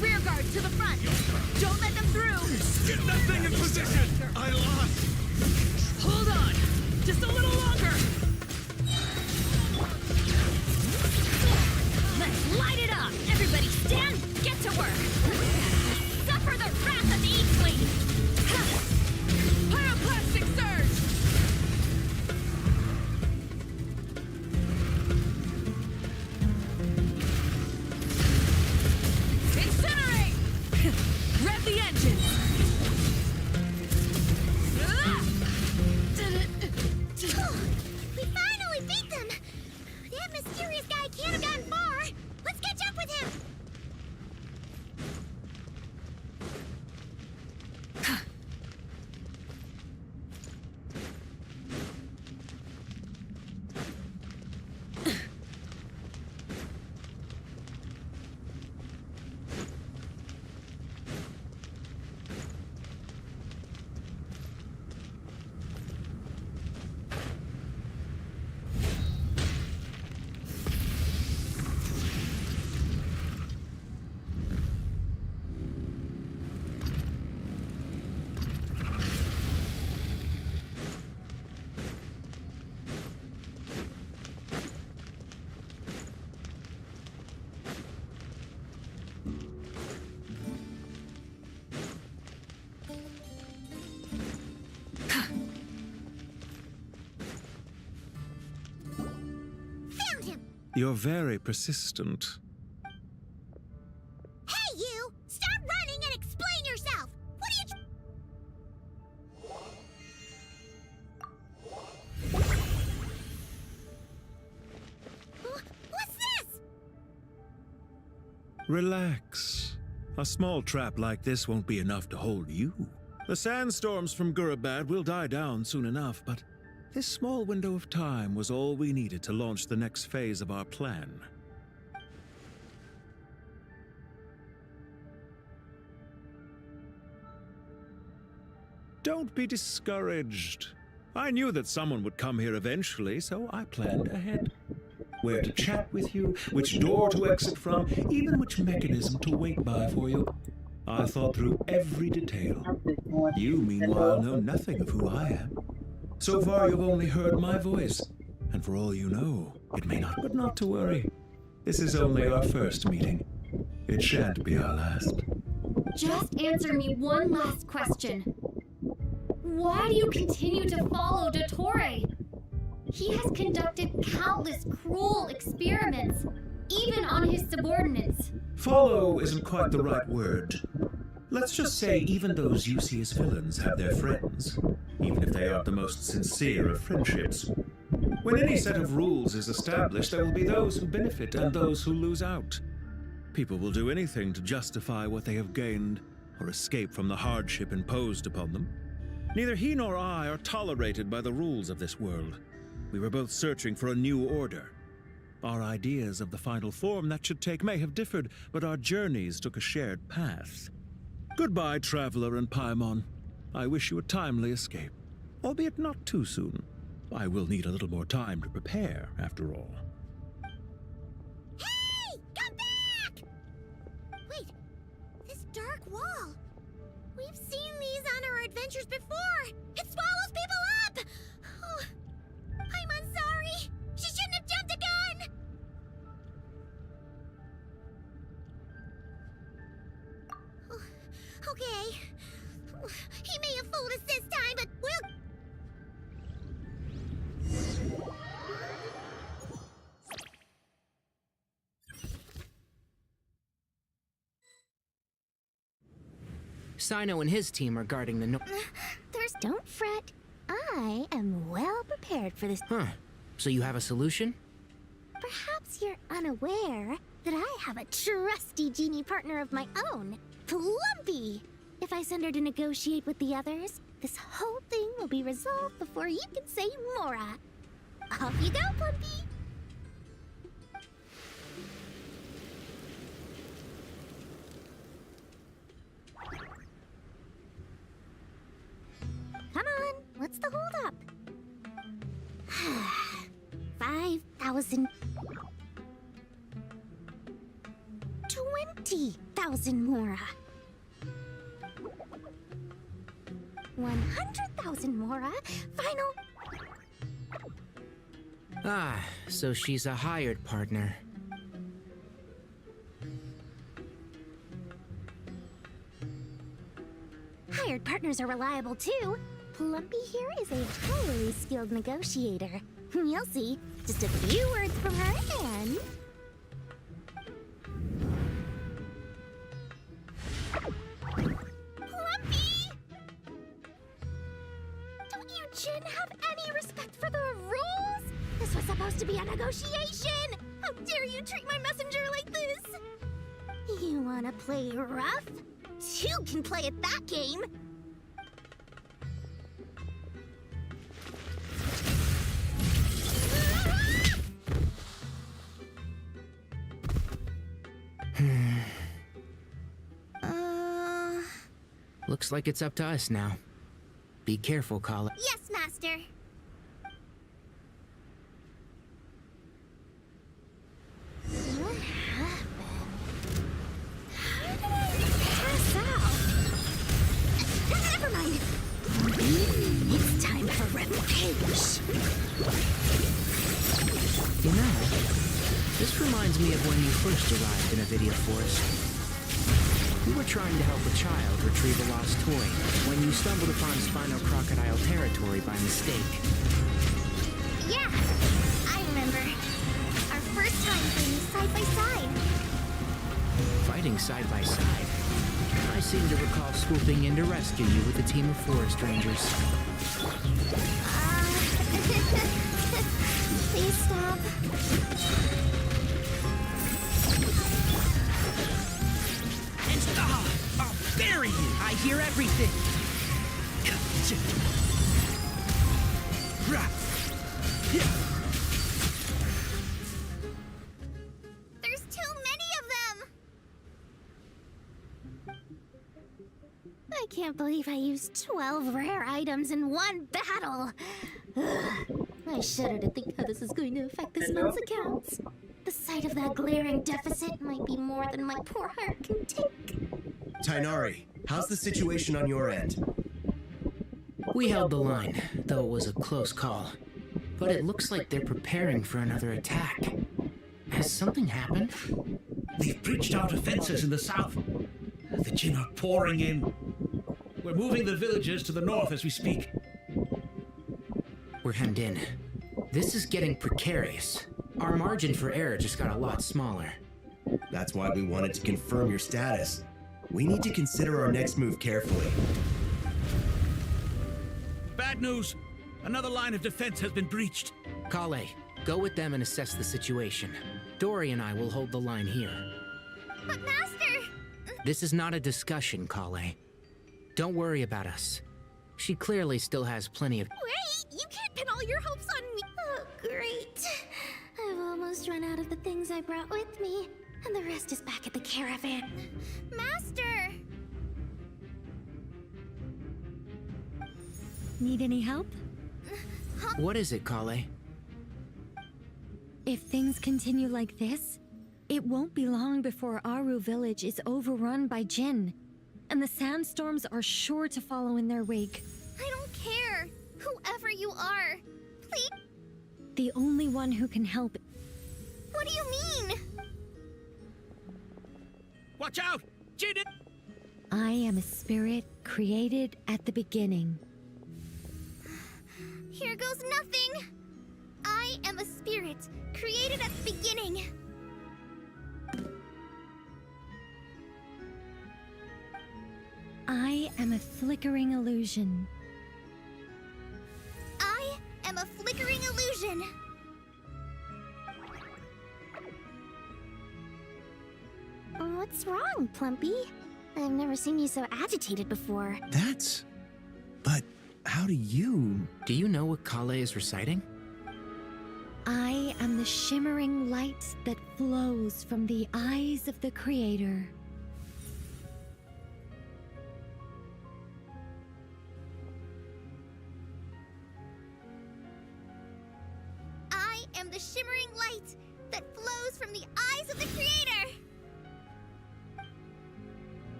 Rear guard to the front! Don't let them through! Get that thing in position! I lost! Hold on! Just a little longer! Let's light it up! Everybody stand, get to work! Suffer the wrath of the Eastling! Pyroclastic surge! Incinerate! Rev the engine! We finally beat them! That mysterious guy can't have gotten far! Let's catch up with him! You're very persistent. Hey, you! Stop running and explain yourself! What are you— What's this? Relax. A small trap like this won't be enough to hold you. The sandstorms from Gurabad will die down soon enough, but this small window of time was all we needed to launch the next phase of our plan. Don't be discouraged. I knew that someone would come here eventually, so I planned ahead. Where to chat with you, which door to exit from, even which mechanism to wait by for you. I thought through every detail. You, meanwhile, know nothing of who I am. So far, you've only heard my voice, and for all you know, it may not. But not to worry. This is only our first meeting. It shan't be our last. Just answer me one last question. Why do you continue to follow Dottore? He has conducted countless cruel experiments, even on his subordinates. Follow isn't quite the right word. Let's just say even those you see as villains have their friends, even if they aren't the most sincere of friendships. When any set of rules is established, there will be those who benefit and those who lose out. People will do anything to justify what they have gained or escape from the hardship imposed upon them. Neither he nor I are tolerated by the rules of this world. We were both searching for a new order. Our ideas of the final form that should take may have differed, but our journeys took a shared path. Goodbye, Traveler and Paimon. I wish you a timely escape, albeit not too soon. I will need a little more time to prepare, after all. Hey! Come back! Wait, this dark wall. We've seen these on our adventures before. It swallows people up! Oh, I'm sorry. She shouldn't have jumped a gun! Oh, okay. He may have fooled us this time, but we'll... Sino and his team are guarding the Don't fret. I am well prepared for this. Huh. So you have a solution? Perhaps you're unaware that I have a trusty genie partner of my own, Plumpy. If I send her to negotiate with the others, this whole thing will be resolved before you can say Mora. Off you go, Plumpy. Come on, what's the holdup? 5,000... 20,000 Mora. 100,000 Mora. Final... Ah, so she's a hired partner. Hired partners are reliable too. Plumpy here is a highly skilled negotiator. You'll see. Just a few words from her and... Plumpy! Don't you, Jin, have any respect for the rules? This was supposed to be a negotiation! How dare you treat my messenger like this? You wanna play rough? Two can play at that game! Looks like it's up to us now. Be careful, Kala. Yes, Master. What happened? How did I pass out? Never mind. It's time for revenge. You know, this reminds me of when you first arrived in Avidia Forest. You were trying to help a child retrieve a lost toy when you stumbled upon Spino Crocodile territory by mistake. Yeah, I remember. Our first time fighting side by side. Fighting side by side? I seem to recall swooping in to rescue you with a team of forest rangers. Please stop. I'll bury you! I hear everything! There's too many of them! I can't believe I used 12 rare items in one battle! Ugh. I shudder to think how this is going to affect this month's accounts. The sight of that glaring deficit might be more than my poor heart can take. Tainari, How's the situation on your end? We held the line, though it was a close call. But it looks like they're preparing for another attack. Has something happened? They've breached our defenses in the south. The Jinn are pouring in. We're moving the villagers to the north as we speak. We're hemmed in. This is getting precarious. Our margin for error just got a lot smaller. That's why we wanted to confirm your status. We need to consider our next move carefully. Bad news! Another line of defense has been breached. Kale, go with them and assess the situation. Dory and I will hold the line here. But Master! This is not a discussion, Kale. Don't worry about us. She clearly still has plenty of— Wait! You can't pin all your hopes on me! Oh, great. I've almost run out of the things I brought with me, and the rest is back at the caravan. Master! Need any help? What is it, Kale? If things continue like this, it won't be long before Aru village is overrun by Jinn, and the sandstorms are sure to follow in their wake. I don't care! Whoever you are! Please! The only one who can help. What do you mean? Watch out! Jinn! I am a spirit created at the beginning. Here goes nothing! I am a spirit, created at the beginning. I am a flickering illusion. I am a flickering illusion. What's wrong, Plumpy? I've never seen you so agitated before. That's... But how do you... Do you know what Kale is reciting? I am the shimmering light that flows from the eyes of the Creator. I am the shimmering light that flows from the eyes of the Creator!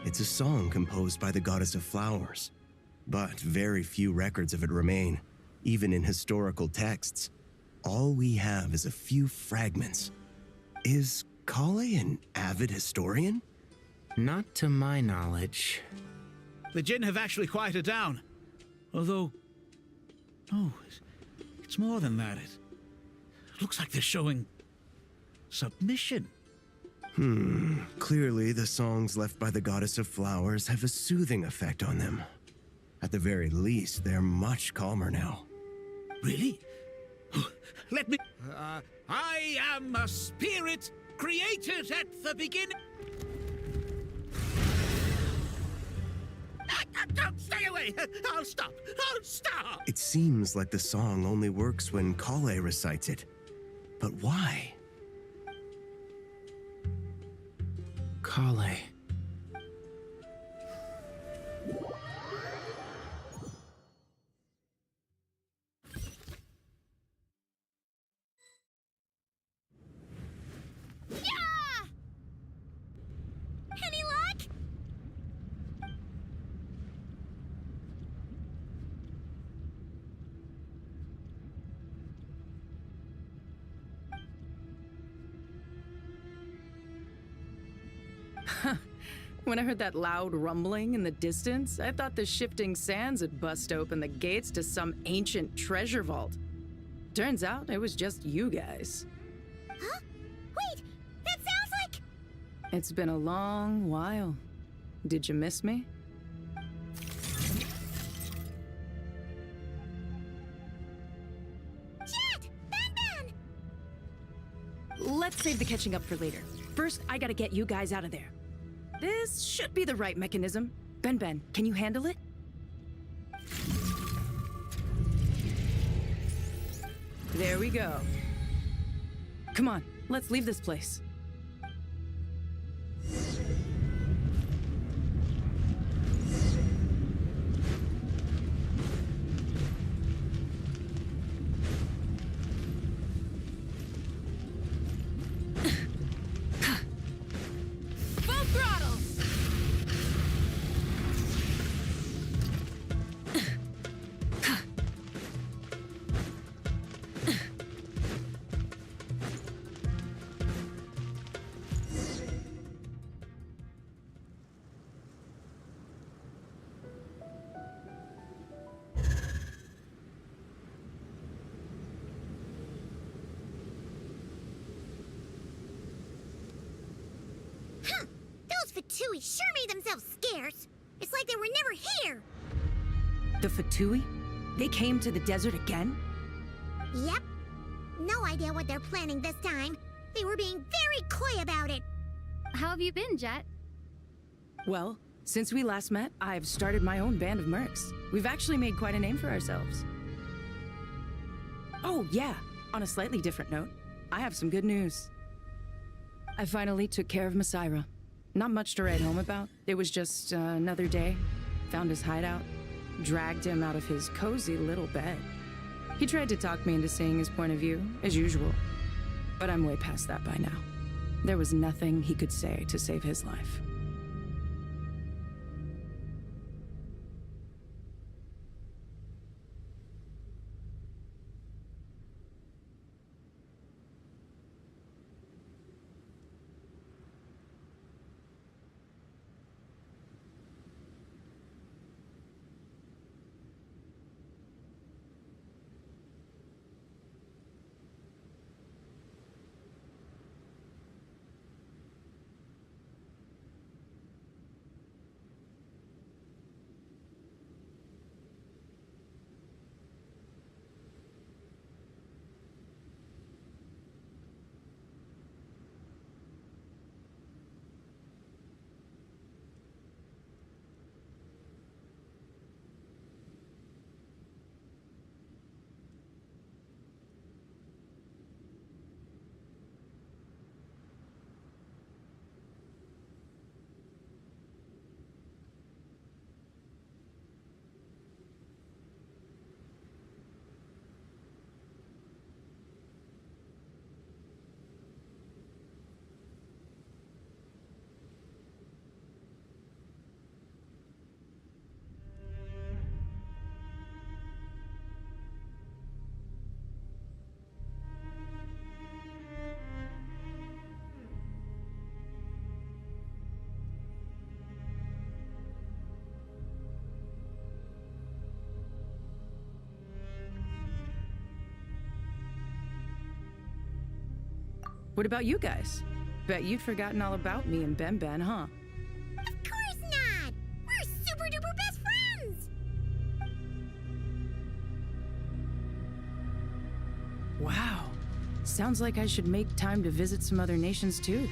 It's a song composed by the goddess of flowers, but very few records of it remain, even in historical texts. All we have is a few fragments. Is Kale an avid historian? Not to my knowledge. The Jinn have actually quieted down. Although... No, it's more than that. It looks like they're showing... submission. Clearly the songs left by the goddess of flowers have a soothing effect on them. At the very least, they're much calmer now. Really? Let me... I am a spirit created at the beginning... Stay away! I'll stop! I'll stop! It seems like the song only works when Kale recites it. But why? Kale. Yeah! Any luck? When I heard that loud rumbling in the distance, I thought the shifting sands had bust open the gates to some ancient treasure vault. Turns out it was just you guys. Huh? Wait! That sounds like... It's been a long while. Did you miss me? Jet! Ben! Let's save the catching up for later. First, I gotta get you guys out of there. This should be the right mechanism. Ben, can you handle it? There we go. Come on, let's leave this place. Fatui sure made themselves scarce. It's like they were never here. The Fatui? They came to the desert again? Yep. No idea what they're planning this time. They were being very coy about it. How have you been, Jet? Well, since we last met, I've started my own band of mercs. We've actually made quite a name for ourselves. Oh, yeah. On a slightly different note, I have some good news. I finally took care of Masaira. Not much to write home about. It was just another day. Found his hideout. Dragged him out of his cozy little bed. He tried to talk me into seeing his point of view, as usual. But I'm way past that by now. There was nothing he could say to save his life. What about you guys? Bet you'd forgotten all about me and Ben Ben, huh? Of course not! We're super duper best friends! Wow. Sounds like I should make time to visit some other nations too.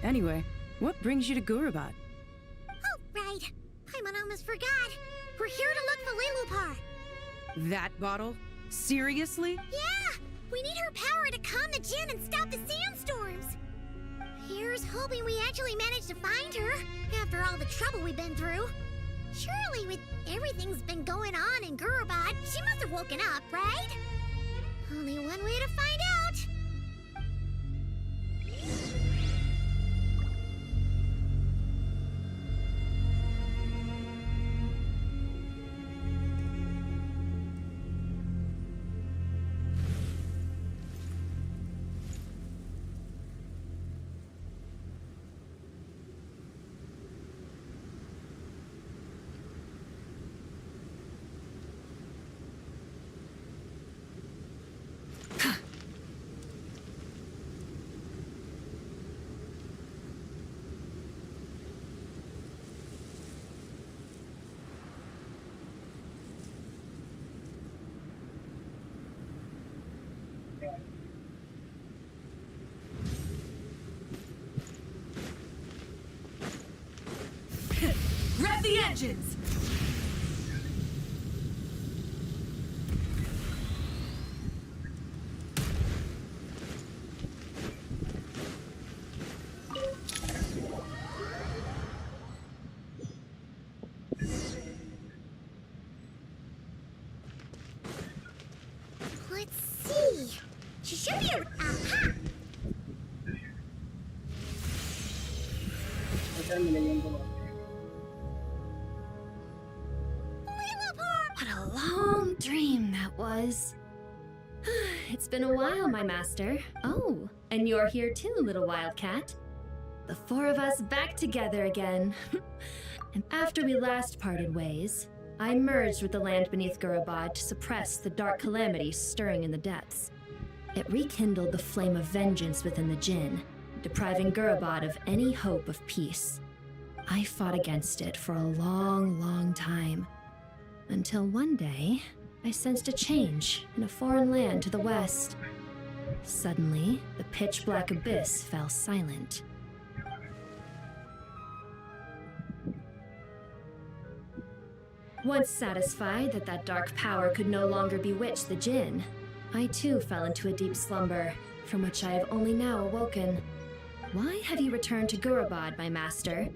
Anyway, what brings you to Gurabat? Oh, right. Paimon almost forgot. We're here to look for Lilupar. That bottle? Seriously? Yeah! We need her power to calm the Jinn and stop the sandstorms. Here's hoping we actually manage to find her, after all the trouble we've been through. Surely with everything's been going on in Gurabat, she must have woken up, right? Only one way to find out. Rev the engines! Let's see. She should be a... Aha! What a long dream that was. It's been a while, my master. Oh, and you're here too, little wildcat. The four of us back together again. And after we last parted ways, I merged with the land beneath Gurabad to suppress the dark calamity stirring in the depths. It rekindled the flame of vengeance within the Jinn, depriving Gurabad of any hope of peace. I fought against it for a long, long time. Until one day, I sensed a change in a foreign land to the west. Suddenly, the pitch-black abyss fell silent. Once satisfied that that dark power could no longer bewitch the Jinn, I too fell into a deep slumber, from which I have only now awoken. Why have you returned to Gurabad, my master?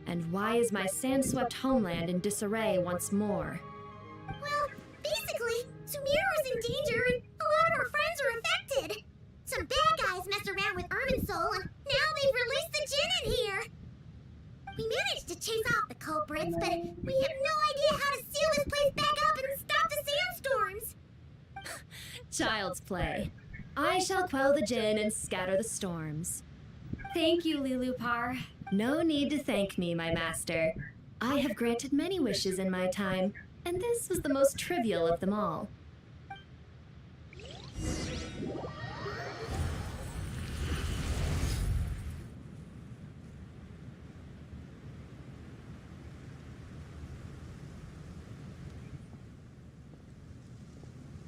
And why is my sand-swept homeland in disarray once more? Well, basically, Sumeru's in danger and a lot of our friends are affected. Some bad guys messed around with Irminsul and now they've released the Jinn in here. We managed to chase off the culprits, but we have no idea how to seal this place back up and stop the sandstorms. Child's play. I shall quell the Jinn and scatter the storms. Thank you, Lilupar. No need to thank me, my master. I have granted many wishes in my time, and this was the most trivial of them all.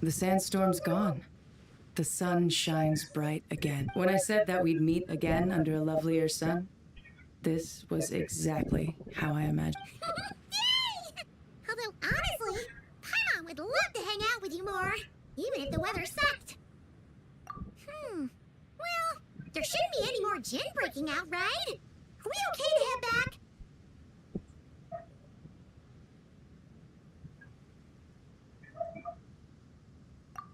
The sandstorm's gone. The sun shines bright again. When I said that we'd meet again under a lovelier sun, this was exactly how I imagined. Yay! Although, honestly, Paimon would love to hang out with you more, even if the weather sucked. Well, there shouldn't be any more Jinn breaking out, right? Are we okay to head back?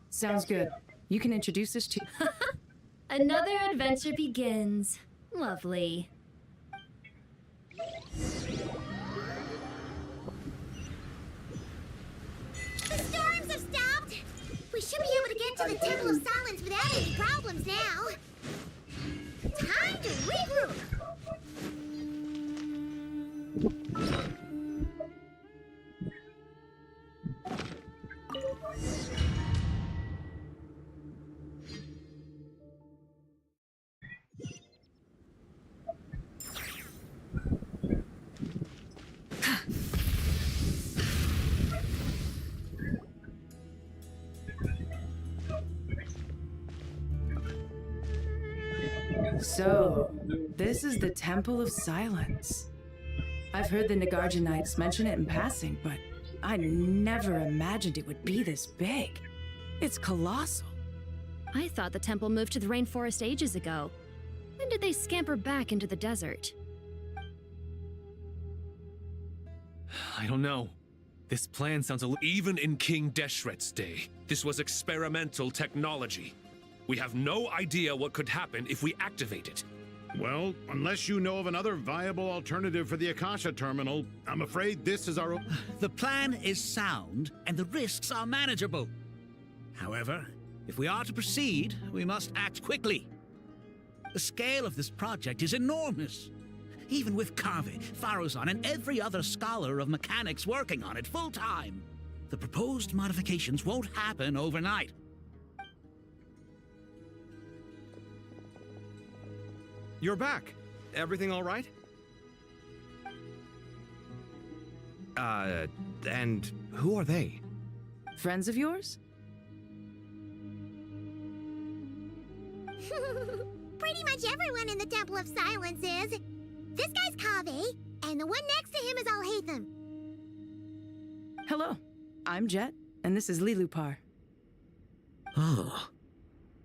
Sounds good. You can introduce us to... Another adventure begins. Lovely. The storms have stopped! We should be able to get to the Temple of Silence without any problems now. Time to regroup! So, this is the Temple of Silence. I've heard the Nagarjanites mention it in passing, but I never imagined it would be this big. It's colossal. I thought the temple moved to the rainforest ages ago. When did they scamper back into the desert? I don't know. This plan sounds a little... Even in King Deshret's day, this was experimental technology. We have no idea what could happen if we activate it. Well, unless you know of another viable alternative for the Akasha terminal, I'm afraid this is our... The plan is sound, and the risks are manageable. However, if we are to proceed, we must act quickly. The scale of this project is enormous. Even with Carve, Faruzan, and every other scholar of mechanics working on it full-time, the proposed modifications won't happen overnight. You're back. Everything all right? And who are they? Friends of yours? Pretty much everyone in the Temple of Silence is. This guy's Kaveh, and the one next to him is Alhaitham. Hello, I'm Jet, and this is Lilupar. Ah,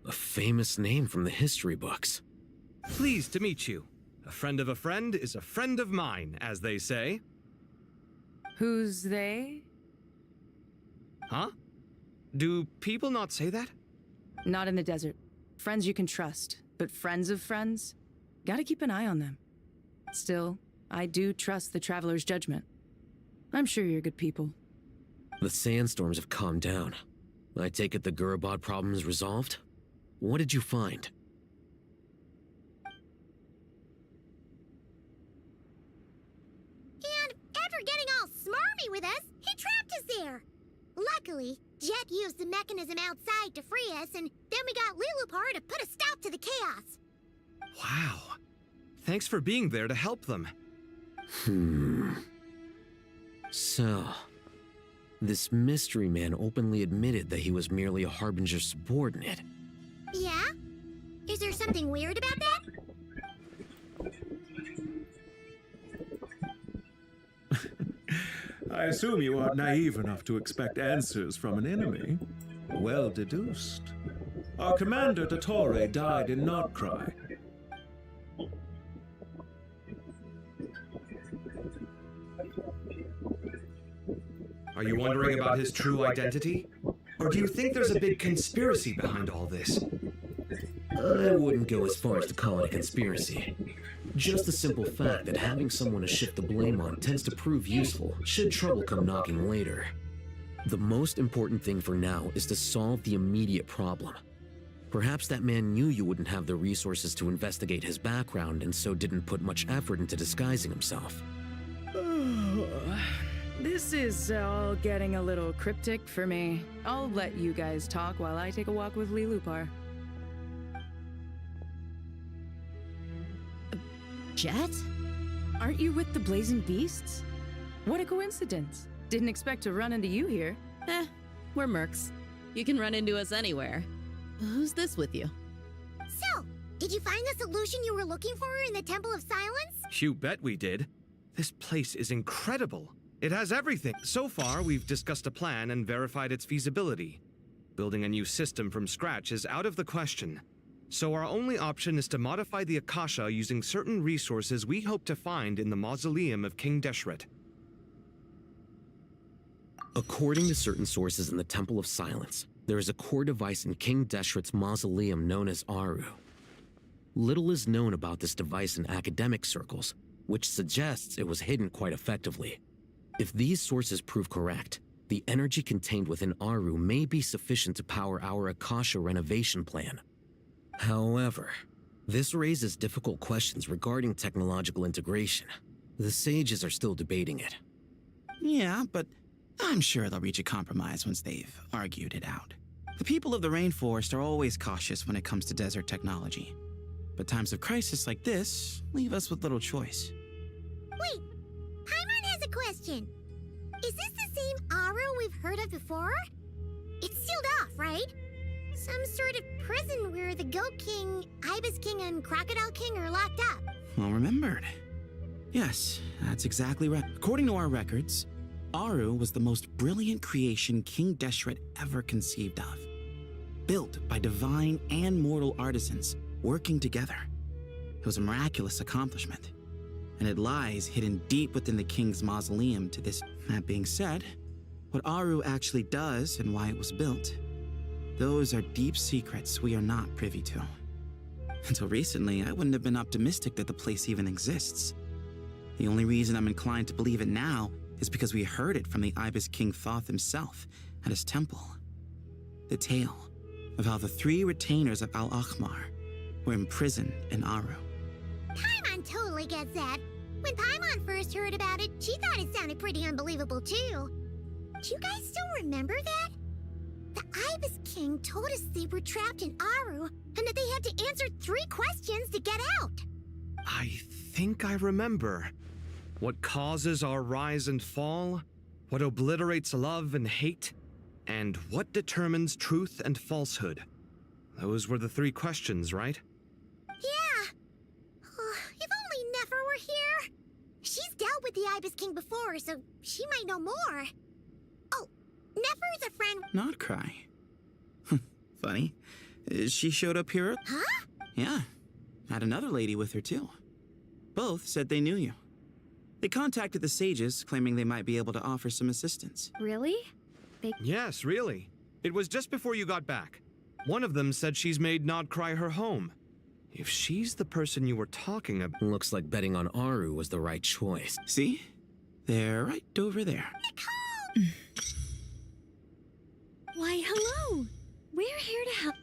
a famous name from the history books. Pleased to meet you. A friend of a friend is a friend of mine, as they say. Who's they? Huh? Do people not say that? Not in the desert. Friends you can trust, but friends of friends? Gotta keep an eye on them. Still, I do trust the Traveler's judgment. I'm sure you're good people. The sandstorms have calmed down. I take it the Gurabad problem is resolved? What did you find? And after getting all smarmy with us, he trapped us there. Luckily, Jet used the mechanism outside to free us, and then we got Lilupar to put a stop to the chaos. Wow. Thanks for being there to help them. So, this mystery man openly admitted that he was merely a Harbinger subordinate. Yeah? Is there something weird about that? I assume you are naive enough to expect answers from an enemy. Well deduced. Our commander, Dottore, died in Notcry. Are you wondering about his true identity? Or do you think there's a big conspiracy behind all this? I wouldn't go as far as to call it a conspiracy. Just the simple fact that having someone to shift the blame on tends to prove useful, should trouble come knocking later. The most important thing for now is to solve the immediate problem. Perhaps that man knew you wouldn't have the resources to investigate his background and so didn't put much effort into disguising himself. This is all getting a little cryptic for me. I'll let you guys talk while I take a walk with Lilupar. Jet? Aren't you with the Blazing Beasts? What a coincidence. Didn't expect to run into you here. We're mercs. You can run into us anywhere. Who's this with you? So, did you find the solution you were looking for in the Temple of Silence? You bet we did. This place is incredible. It has everything. So far, we've discussed a plan and verified its feasibility. Building a new system from scratch is out of the question. So our only option is to modify the Akasha using certain resources we hope to find in the mausoleum of King Deshret. According to certain sources in the Temple of Silence, there is a core device in King Deshret's mausoleum known as Aru. Little is known about this device in academic circles, which suggests it was hidden quite effectively. If these sources prove correct, the energy contained within Aru may be sufficient to power our Akasha renovation plan. However, this raises difficult questions regarding technological integration. The sages are still debating it. Yeah, but I'm sure they'll reach a compromise once they've argued it out. The people of the rainforest are always cautious when it comes to desert technology. But times of crisis like this leave us with little choice. Wait, Paimon has a question. Is this the same Aru we've heard of before? It's sealed off, right? Some sort of prison where the Goat King, Ibis King, and Crocodile King are locked up. Well remembered. Yes, that's exactly right. According to our records, Aru was the most brilliant creation King Deshret ever conceived of. Built by divine and mortal artisans working together. It was a miraculous accomplishment, and it lies hidden deep within the king's mausoleum to this. That being said, what Aru actually does and why it was built, those are deep secrets we are not privy to. Until recently, I wouldn't have been optimistic that the place even exists. The only reason I'm inclined to believe it now is because we heard it from the Ibis King Thoth himself at his temple. The tale of how the 3 retainers of Al-Akhmar were imprisoned in Aru. Paimon totally gets that. When Paimon first heard about it, she thought it sounded pretty unbelievable too. Do you guys still remember that? The Ibis King told us they were trapped in Aru and that they had to answer 3 questions to get out. I think I remember. What causes our rise and fall? What obliterates love and hate? And what determines truth and falsehood? Those were the 3 questions, right? Yeah. Oh, if only Nefer were here. She's dealt with the Ibis King before, so she might know more. Oh, Nefer's a friend. Not cry. Funny. She showed up here. Huh? Yeah. Had another lady with her too. Both said they knew you. They contacted the sages, claiming they might be able to offer some assistance. Really? Yes, really. It was just before you got back. One of them said she's made Nodcry her home. If she's the person you were talking about... Looks like betting on Aru was the right choice. See? They're right over there. Nicole! Why, hello! We're here to help.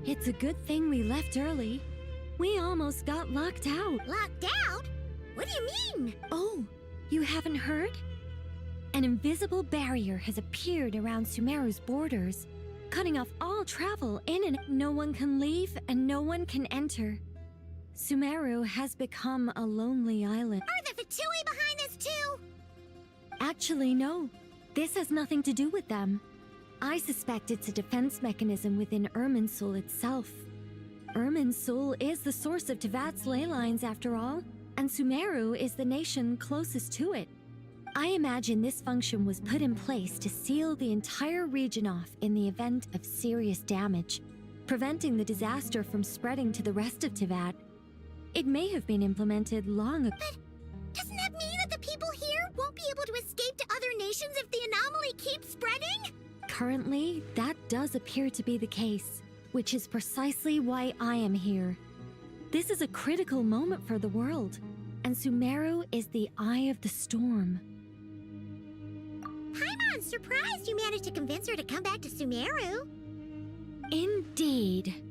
It's a good thing we left early. We almost got locked out. Locked out? What do you mean? Oh, you haven't heard? An invisible barrier has appeared around Sumeru's borders, cutting off all travel in and no one can leave and no one can enter. Sumeru has become a lonely island. Are the Fatui behind this too? Actually, no. This has nothing to do with them. I suspect it's a defense mechanism within Irminsul itself. Irminsul is the source of Tevat's ley lines after all, and Sumeru is the nation closest to it. I imagine this function was put in place to seal the entire region off in the event of serious damage, preventing the disaster from spreading to the rest of Tevat. It may have been implemented long ago. But doesn't that mean that the people here won't be able to escape to other nations if the anomaly keeps spreading? Currently, that does appear to be the case, which is precisely why I am here. This is a critical moment for the world, and Sumeru is the eye of the storm. Paimon's surprised you managed to convince her to come back to Sumeru. Indeed.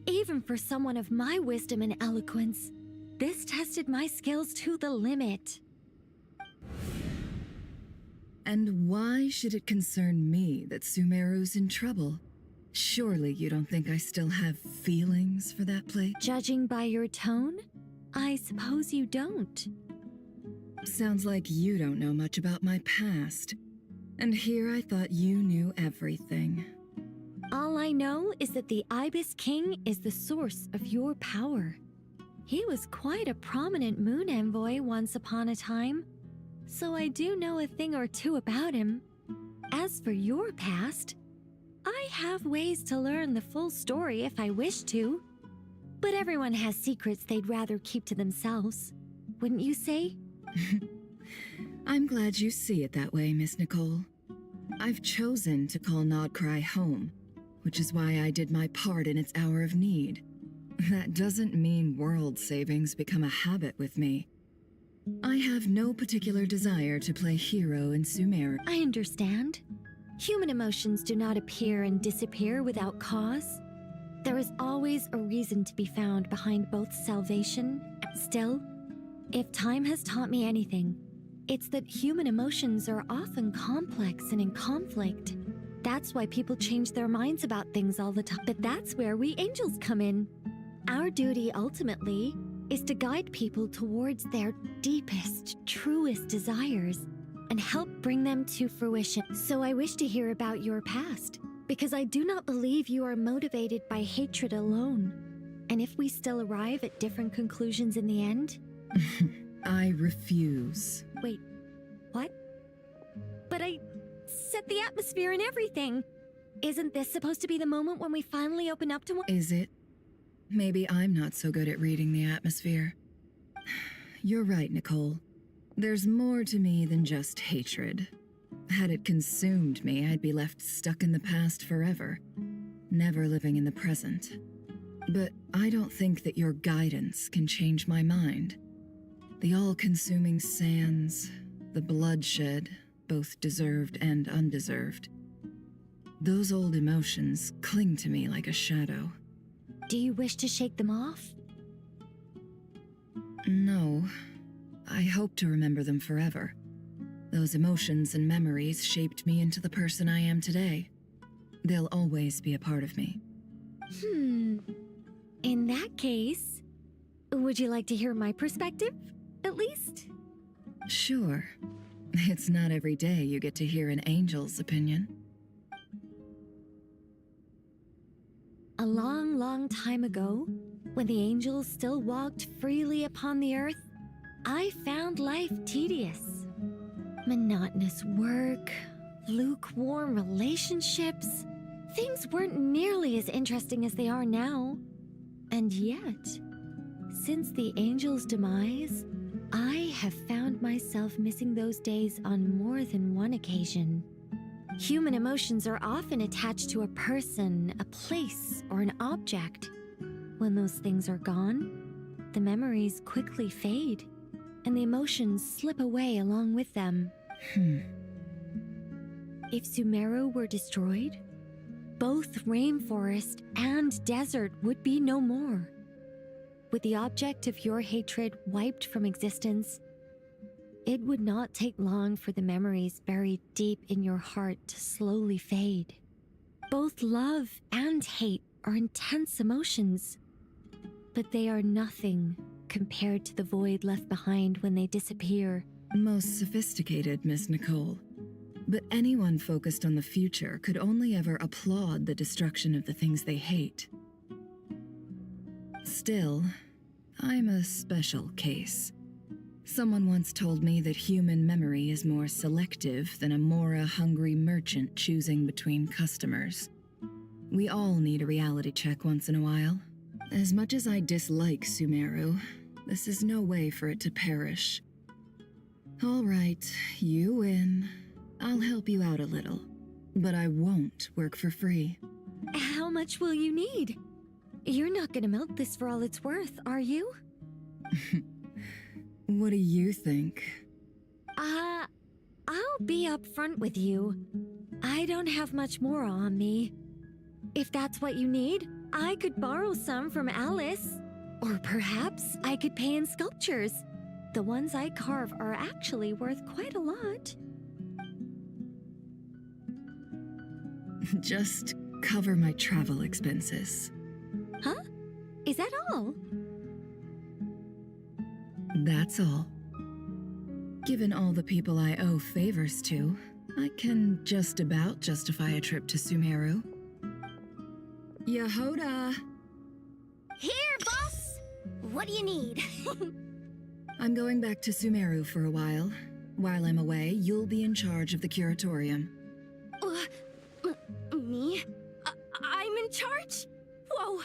Even for someone of my wisdom and eloquence, this tested my skills to the limit. And why should it concern me that Sumeru's in trouble? Surely you don't think I still have feelings for that place? Judging by your tone, I suppose you don't. Sounds like you don't know much about my past. And here I thought you knew everything. All I know is that the Ibis King is the source of your power. He was quite a prominent moon envoy once upon a time, so I do know a thing or two about him. As for your past, I have ways to learn the full story if I wish to. But everyone has secrets they'd rather keep to themselves, wouldn't you say? I'm glad you see it that way, Miss Nicole. I've chosen to call Nodcry home, which is why I did my part in its hour of need. That doesn't mean world savings become a habit with me. I have no particular desire to play hero in Sumeru. I understand. Human emotions do not appear and disappear without cause. There is always a reason to be found behind both salvation and still. If time has taught me anything, it's that human emotions are often complex and in conflict. That's why people change their minds about things all the time. But that's where we angels come in. Our duty ultimately is to guide people towards their deepest, truest desires and help bring them to fruition. So I wish to hear about your past, because I do not believe you are motivated by hatred alone. And if we still arrive at different conclusions in the end... I refuse. Wait, what? But I set the atmosphere and everything. Isn't this supposed to be the moment when we finally open up to one? Is it? Maybe I'm not so good at reading the atmosphere. You're right, Nicole. There's more to me than just hatred. Had it consumed me, I'd be left stuck in the past forever, never living in the present. But I don't think that your guidance can change my mind. The all-consuming sands, the bloodshed, both deserved and undeserved. Those old emotions cling to me like a shadow. Do you wish to shake them off? No. I hope to remember them forever. Those emotions and memories shaped me into the person I am today. They'll always be a part of me. In that case, would you like to hear my perspective, at least? Sure. It's not every day you get to hear an angel's opinion. A long, long time ago, when the angels still walked freely upon the earth, I found life tedious. Monotonous work, lukewarm relationships. Things weren't nearly as interesting as they are now. And yet, since the angels' demise, I have found myself missing those days on more than one occasion. Human emotions are often attached to a person, a place, or an object. When those things are gone, the memories quickly fade, and the emotions slip away along with them. If Sumeru were destroyed, both rainforest and desert would be no more. With the object of your hatred wiped from existence, It would not take long for the memories buried deep in your heart to slowly fade. Both love and hate are intense emotions, but they are nothing compared to the void left behind when they disappear. Most sophisticated, Miss Nicole. But anyone focused on the future could only ever applaud the destruction of the things they hate. Still, I'm a special case. Someone once told me that human memory is more selective than a Mora-hungry merchant choosing between customers. We all need a reality check once in a while. As much as I dislike Sumeru, this is no way for it to perish. All right, you win. I'll help you out a little, but I won't work for free. How much will you need? You're not gonna milk this for all it's worth, are you? What do you think? I'll be upfront with you. I don't have much more on me. If that's what you need, I could borrow some from Alice. Or perhaps I could pay in sculptures. The ones I carve are actually worth quite a lot. Just cover my travel expenses. Huh? Is that all? That's all. Given all the people I owe favors to, I can just about justify a trip to Sumeru. Yehoda! Here, boss! What do you need? I'm going back to Sumeru for a while. While I'm away, you'll be in charge of the curatorium. Me? I'm in charge? Whoa!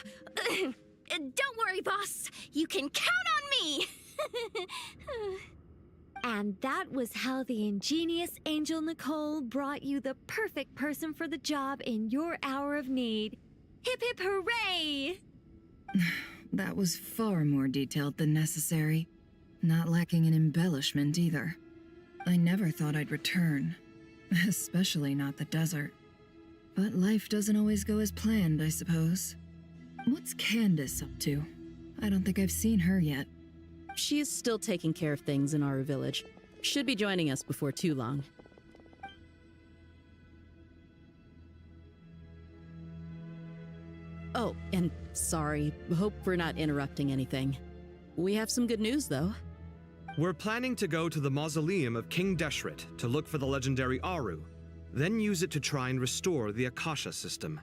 Don't worry, boss. You can count on me! And that was how the ingenious Angel Nicole brought you the perfect person for the job in your hour of need. Hip hip hooray! That was far more detailed than necessary. Not lacking in embellishment either. I never thought I'd return. Especially not the desert. But life doesn't always go as planned, I suppose. What's Candace up to? I don't think I've seen her yet. She is still taking care of things in our village. Should be joining us before too long. Oh, and sorry. Hope we're not interrupting anything. We have some good news, though. We're planning to go to the mausoleum of King Deshret to look for the legendary Aru, then use it to try and restore the Akasha system.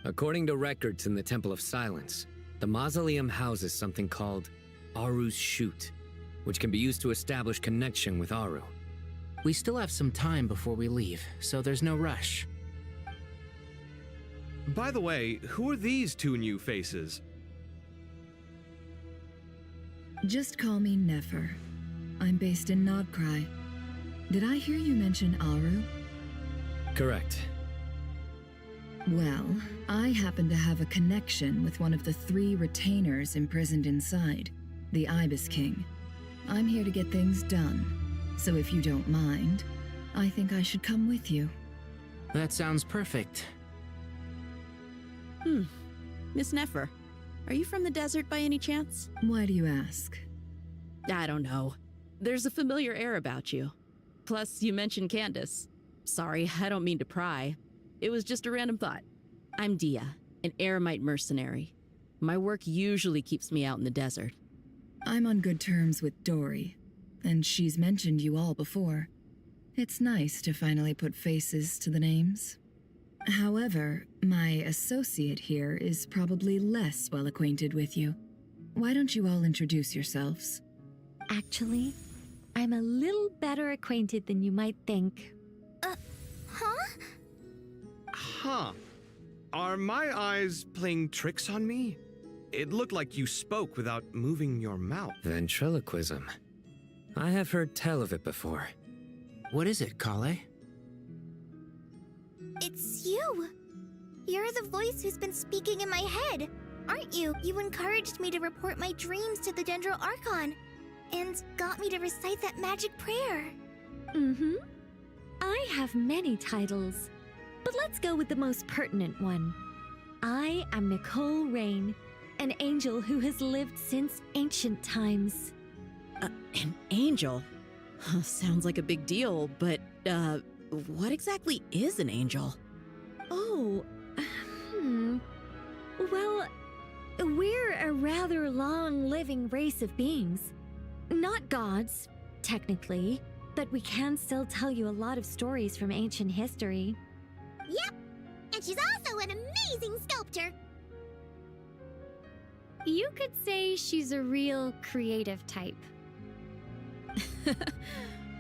According to records in the Temple of Silence, the mausoleum houses something called Aru's Chute, which can be used to establish connection with Aru. We still have some time before we leave, so there's no rush. By the way, who are these two new faces? Just call me Nefer. I'm based in Nodcry. Did I hear you mention Aru? Correct. Well, I happen to have a connection with one of the 3 retainers imprisoned inside, the Ibis King. I'm here to get things done, so if you don't mind, I think I should come with you. That sounds perfect. Miss Nefer, are you from the desert by any chance? Why do you ask? I don't know. There's a familiar air about you. Plus, you mentioned Candace. Sorry, I don't mean to pry. It was just a random thought. I'm Dia, an Eremite mercenary. My work usually keeps me out in the desert. I'm on good terms with Dory, and she's mentioned you all before. It's nice to finally put faces to the names. However, my associate here is probably less well acquainted with you. Why don't you all introduce yourselves? Actually, I'm a little better acquainted than you might think. Huh. Are my eyes playing tricks on me? It looked like you spoke without moving your mouth. Ventriloquism. I have heard tell of it before. What is it, Kale? It's you! You're the voice who's been speaking in my head, aren't you? You encouraged me to report my dreams to the Dendro Archon, and got me to recite that magic prayer. Mm-hmm. I have many titles, but let's go with the most pertinent one. I am Nicole Rain, an angel who has lived since ancient times. An angel? Sounds like a big deal, but, what exactly is an angel? Oh, Well, we're a rather long-living race of beings. Not gods, technically, but we can still tell you a lot of stories from ancient history. Yep, and she's also an amazing sculptor. You could say she's a real creative type.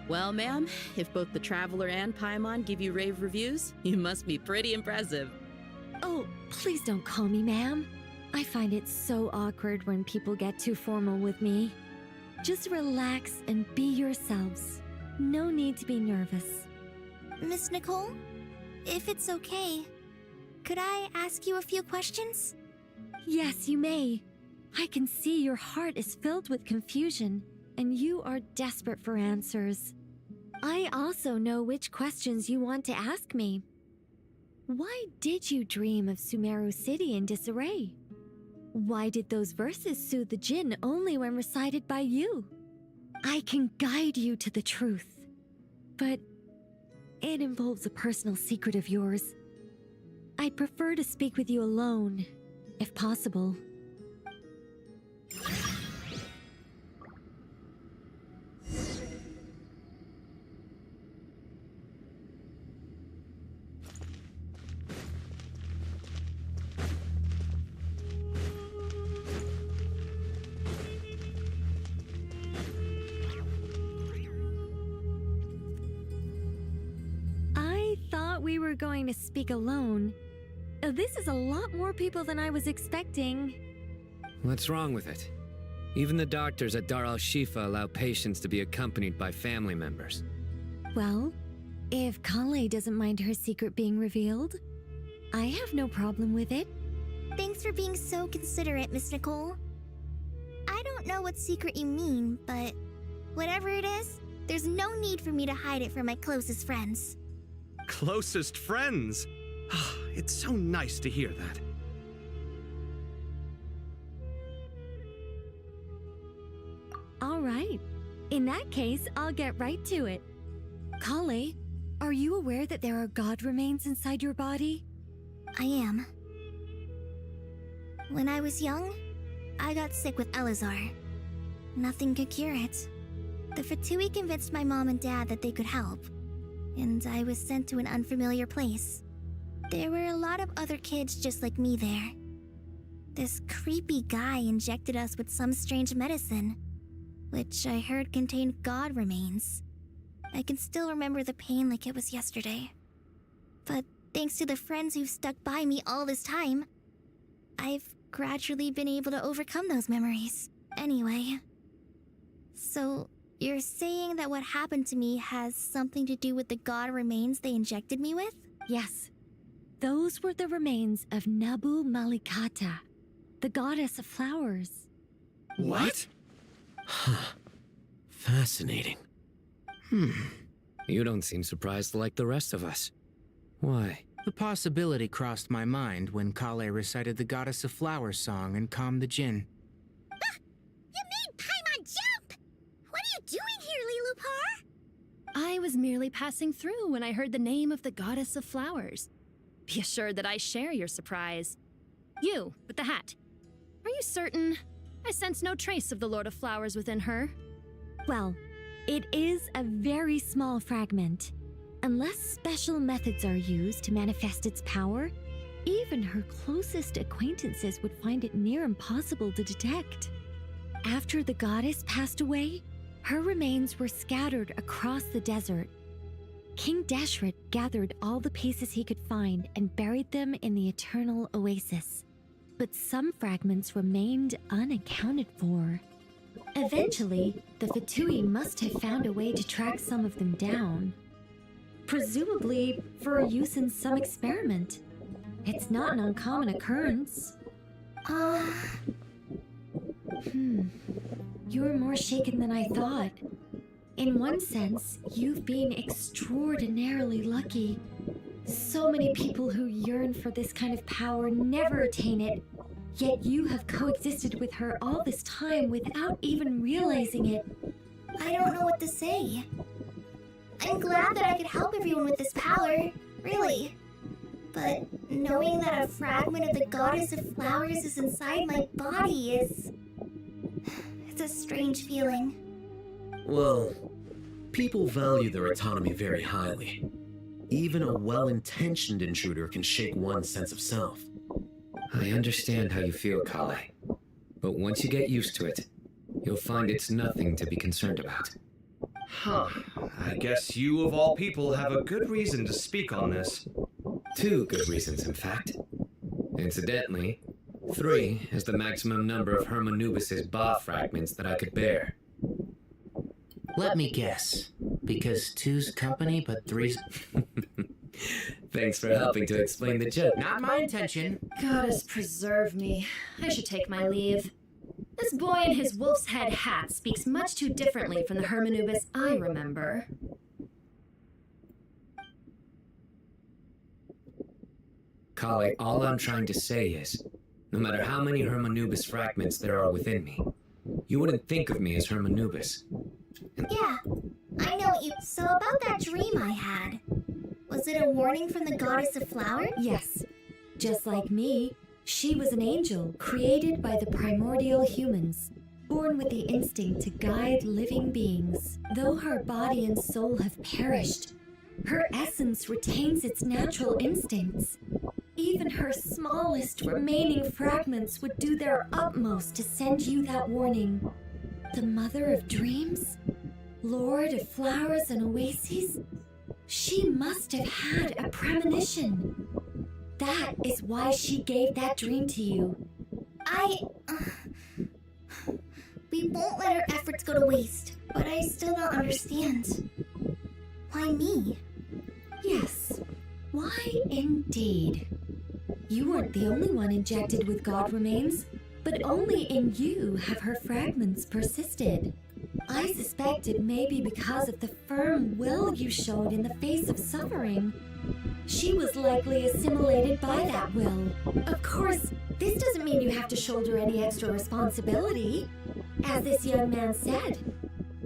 Well, ma'am, if both the Traveler and Paimon give you rave reviews, you must be pretty impressive. Oh, please don't call me ma'am. I find it so awkward when people get too formal with me. Just relax and be yourselves. No need to be nervous. Miss Nicole, if it's okay, could I ask you a few questions? Yes, you may. I can see your heart is filled with confusion, and you are desperate for answers. I also know which questions you want to ask me. Why did you dream of Sumeru City in disarray? Why did those verses soothe the djinn only when recited by you? I can guide you to the truth, but it involves a personal secret of yours. I'd prefer to speak with you alone, if possible. I thought we were going to speak alone. This is a lot more people than I was expecting. What's wrong with it? Even the doctors at Dar al-Shifa allow patients to be accompanied by family members. Well, if Kale doesn't mind her secret being revealed, I have no problem with it. Thanks for being so considerate, Miss Nicole. I don't know what secret you mean, but whatever it is, there's no need for me to hide it from my closest friends. Closest friends? It's so nice to hear that. All right. In that case, I'll get right to it. Kale, are you aware that there are god remains inside your body? I am. When I was young, I got sick with Elazar. Nothing could cure it. The Fatui convinced my mom and dad that they could help, and I was sent to an unfamiliar place. There were a lot of other kids just like me there. This creepy guy injected us with some strange medicine, which I heard contained god remains. I can still remember the pain like it was yesterday. But thanks to the friends who've stuck by me all this time, I've gradually been able to overcome those memories. Anyway, so you're saying that what happened to me has something to do with the god remains they injected me with? Yes. Those were the remains of Nabu Malikata, the goddess of flowers. What? Fascinating. You don't seem surprised like the rest of us. Why? The possibility crossed my mind when Kale recited the Goddess of Flowers song and calmed the djinn. You made Paimon jump! What are you doing here, Lilupar? I was merely passing through when I heard the name of the Goddess of Flowers. Be assured that I share your surprise. You, with the hat. Are you certain? I sense no trace of the Lord of Flowers within her. Well, it is a very small fragment. Unless special methods are used to manifest its power, even her closest acquaintances would find it near impossible to detect. After the goddess passed away, her remains were scattered across the desert. King Deshret gathered all the pieces he could find and buried them in the eternal oasis. But some fragments remained unaccounted for. Eventually, the Fatui must have found a way to track some of them down. Presumably for use in some experiment. It's not an uncommon occurrence. You're more shaken than I thought. In one sense, you've been extraordinarily lucky. So many people who yearn for this kind of power never attain it, yet you have coexisted with her all this time without even realizing it. I don't know what to say. I'm glad that I could help everyone with this power, really. But knowing that a fragment of the Goddess of Flowers is inside my body is... it's a strange feeling. Well, people value their autonomy very highly. Even a well-intentioned intruder can shake one's sense of self. I understand how you feel, Kale. But once you get used to it, you'll find it's nothing to be concerned about. Huh. I guess you of all people have a good reason to speak on this. 2 good reasons, in fact. Incidentally, 3 is the maximum number of Hermanubis' Ba fragments that I could bear. Let me guess. Because 2's company, but 3's... Thanks for helping to explain the joke. Not my intention. Goddess preserve me. I should take my leave. This boy in his wolf's head hat speaks much too differently from the Hermanubis I remember. Kale, all I'm trying to say is, no matter how many Hermanubis fragments there are within me, you wouldn't think of me as Hermanubis. Yeah, I know what you... So about that dream I had, was it a warning from the Goddess of Flowers? Yes. Just like me, she was an angel created by the primordial humans, born with the instinct to guide living beings. Though her body and soul have perished, her essence retains its natural instincts. Even her smallest remaining fragments would do their utmost to send you that warning. The Mother of Dreams? Lord of Flowers and Oases? She must have had a premonition. That is why she gave that dream to you. We won't let our efforts go to waste, but I still don't understand. Why me? Yes. Why indeed? You weren't the only one injected with God remains, but only in you have her fragments persisted. I suspect it may be because of the firm will you showed in the face of suffering. She was likely assimilated by that will. Of course, this doesn't mean you have to shoulder any extra responsibility. As this young man said,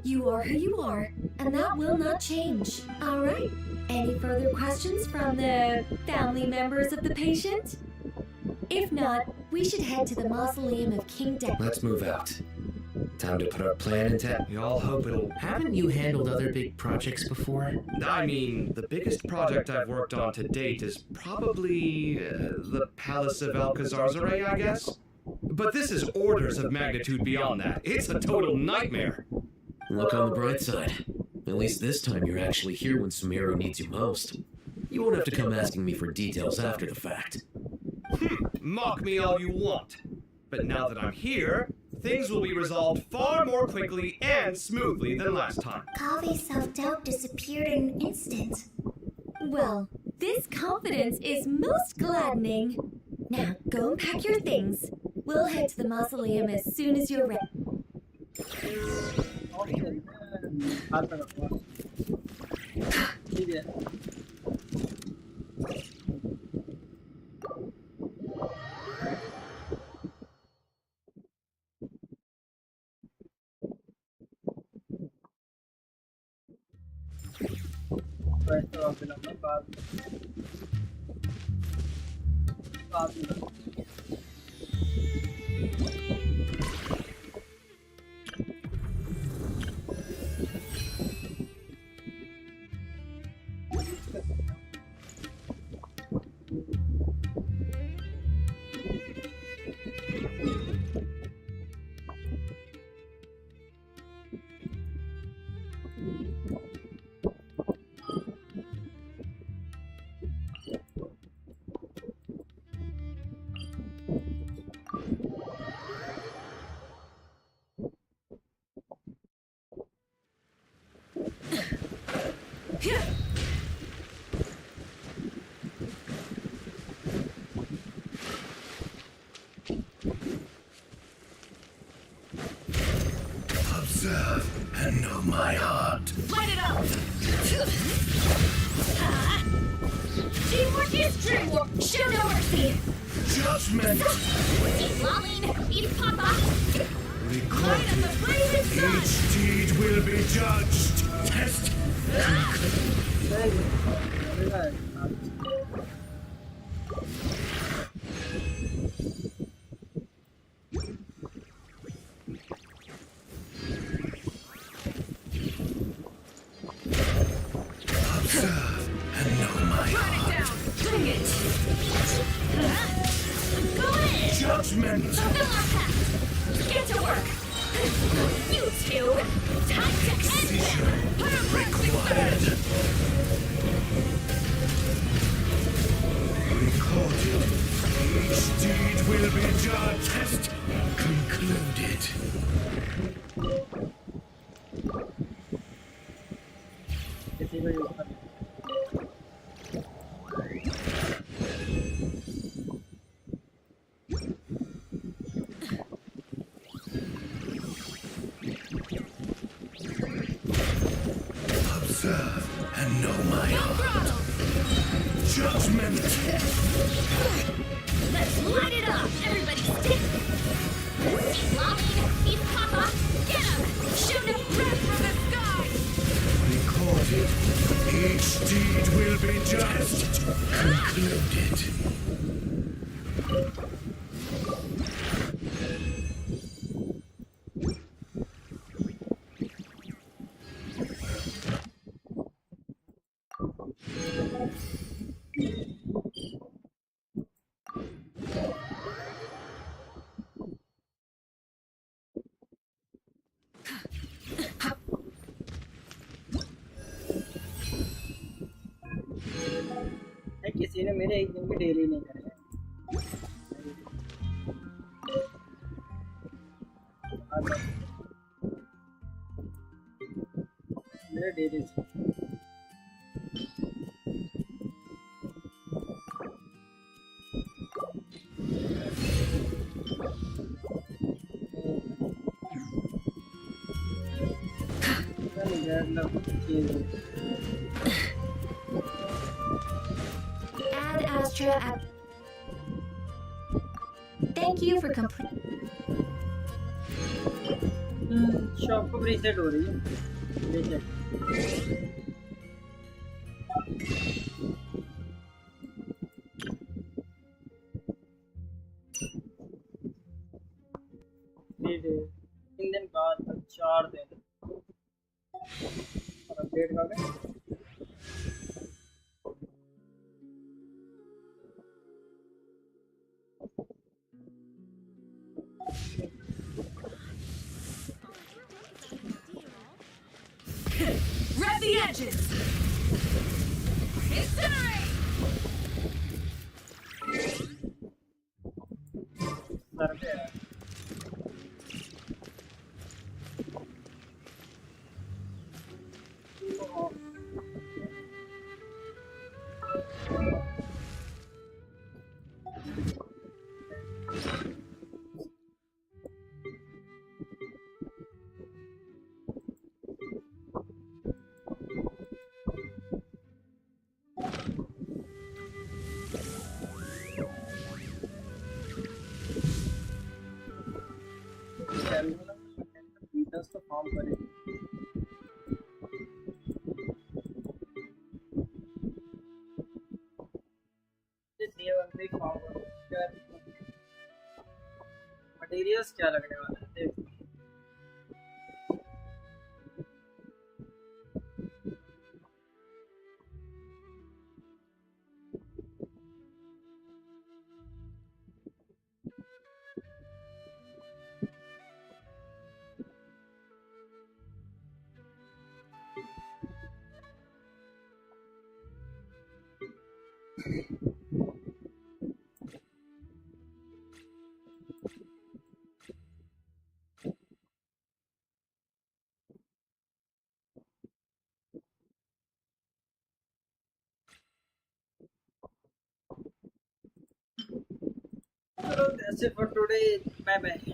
you are who you are, and that will not change. All right. Any further questions from the family members of the patient? If not, we should head to the mausoleum of King Deck. Let's move out. Time to put our plan into... We all hope it'll... Haven't you handled other big projects before? I mean, the biggest project I've worked on to date is probably the Palace of Alcazarzaray, I guess? But this is orders of magnitude beyond that. It's a total nightmare. Look on the bright side. At least this time you're actually here when Sumeru needs you most. You won't have to come asking me for details after the fact. Mock me all you want. But now that I'm here, things will be resolved far more quickly and smoothly than last time. Kave's self-doubt disappeared in an instant. Well, this confidence is most gladdening. Now, go and pack your things. We'll head to the mausoleum as soon as you're ready. Observe and know my heart. Light it up! Teamwork is dreamwork! Show no mercy! Judgment! Eat Lalene! Eat Papa! Light of the blazing sun! Each deed will be judged. Test. Observe and know my Run it down! Bring it! Go in! judgment. Fulfill our pact! Get to work! You two! Time to end them! Put a resting Required. Recorded. Each deed will be judged. Test concluded. Observe and know my heart. Judgment. Let's light it up! Everybody stick! He's lobbying! He's Papa! Get him! Shoot him right from the sky! Recorded. Each deed will be judged. Concluded. किसी ने मेरे एक दिन भी daily नहीं करे मेरे daily Ad Astra app. Thank you for complete. Shop को रीसेट हो रही है रीसेट तीन दिन बाद 4 दिन और अपडेट का गया Rev the engines! Incinerate! Sir पे है बीटल्स तो फॉर्म करे दिए बंदे फॉर्म कर मटेरियल्स क्या लगने वाला है देख That's it for today. Bye bye.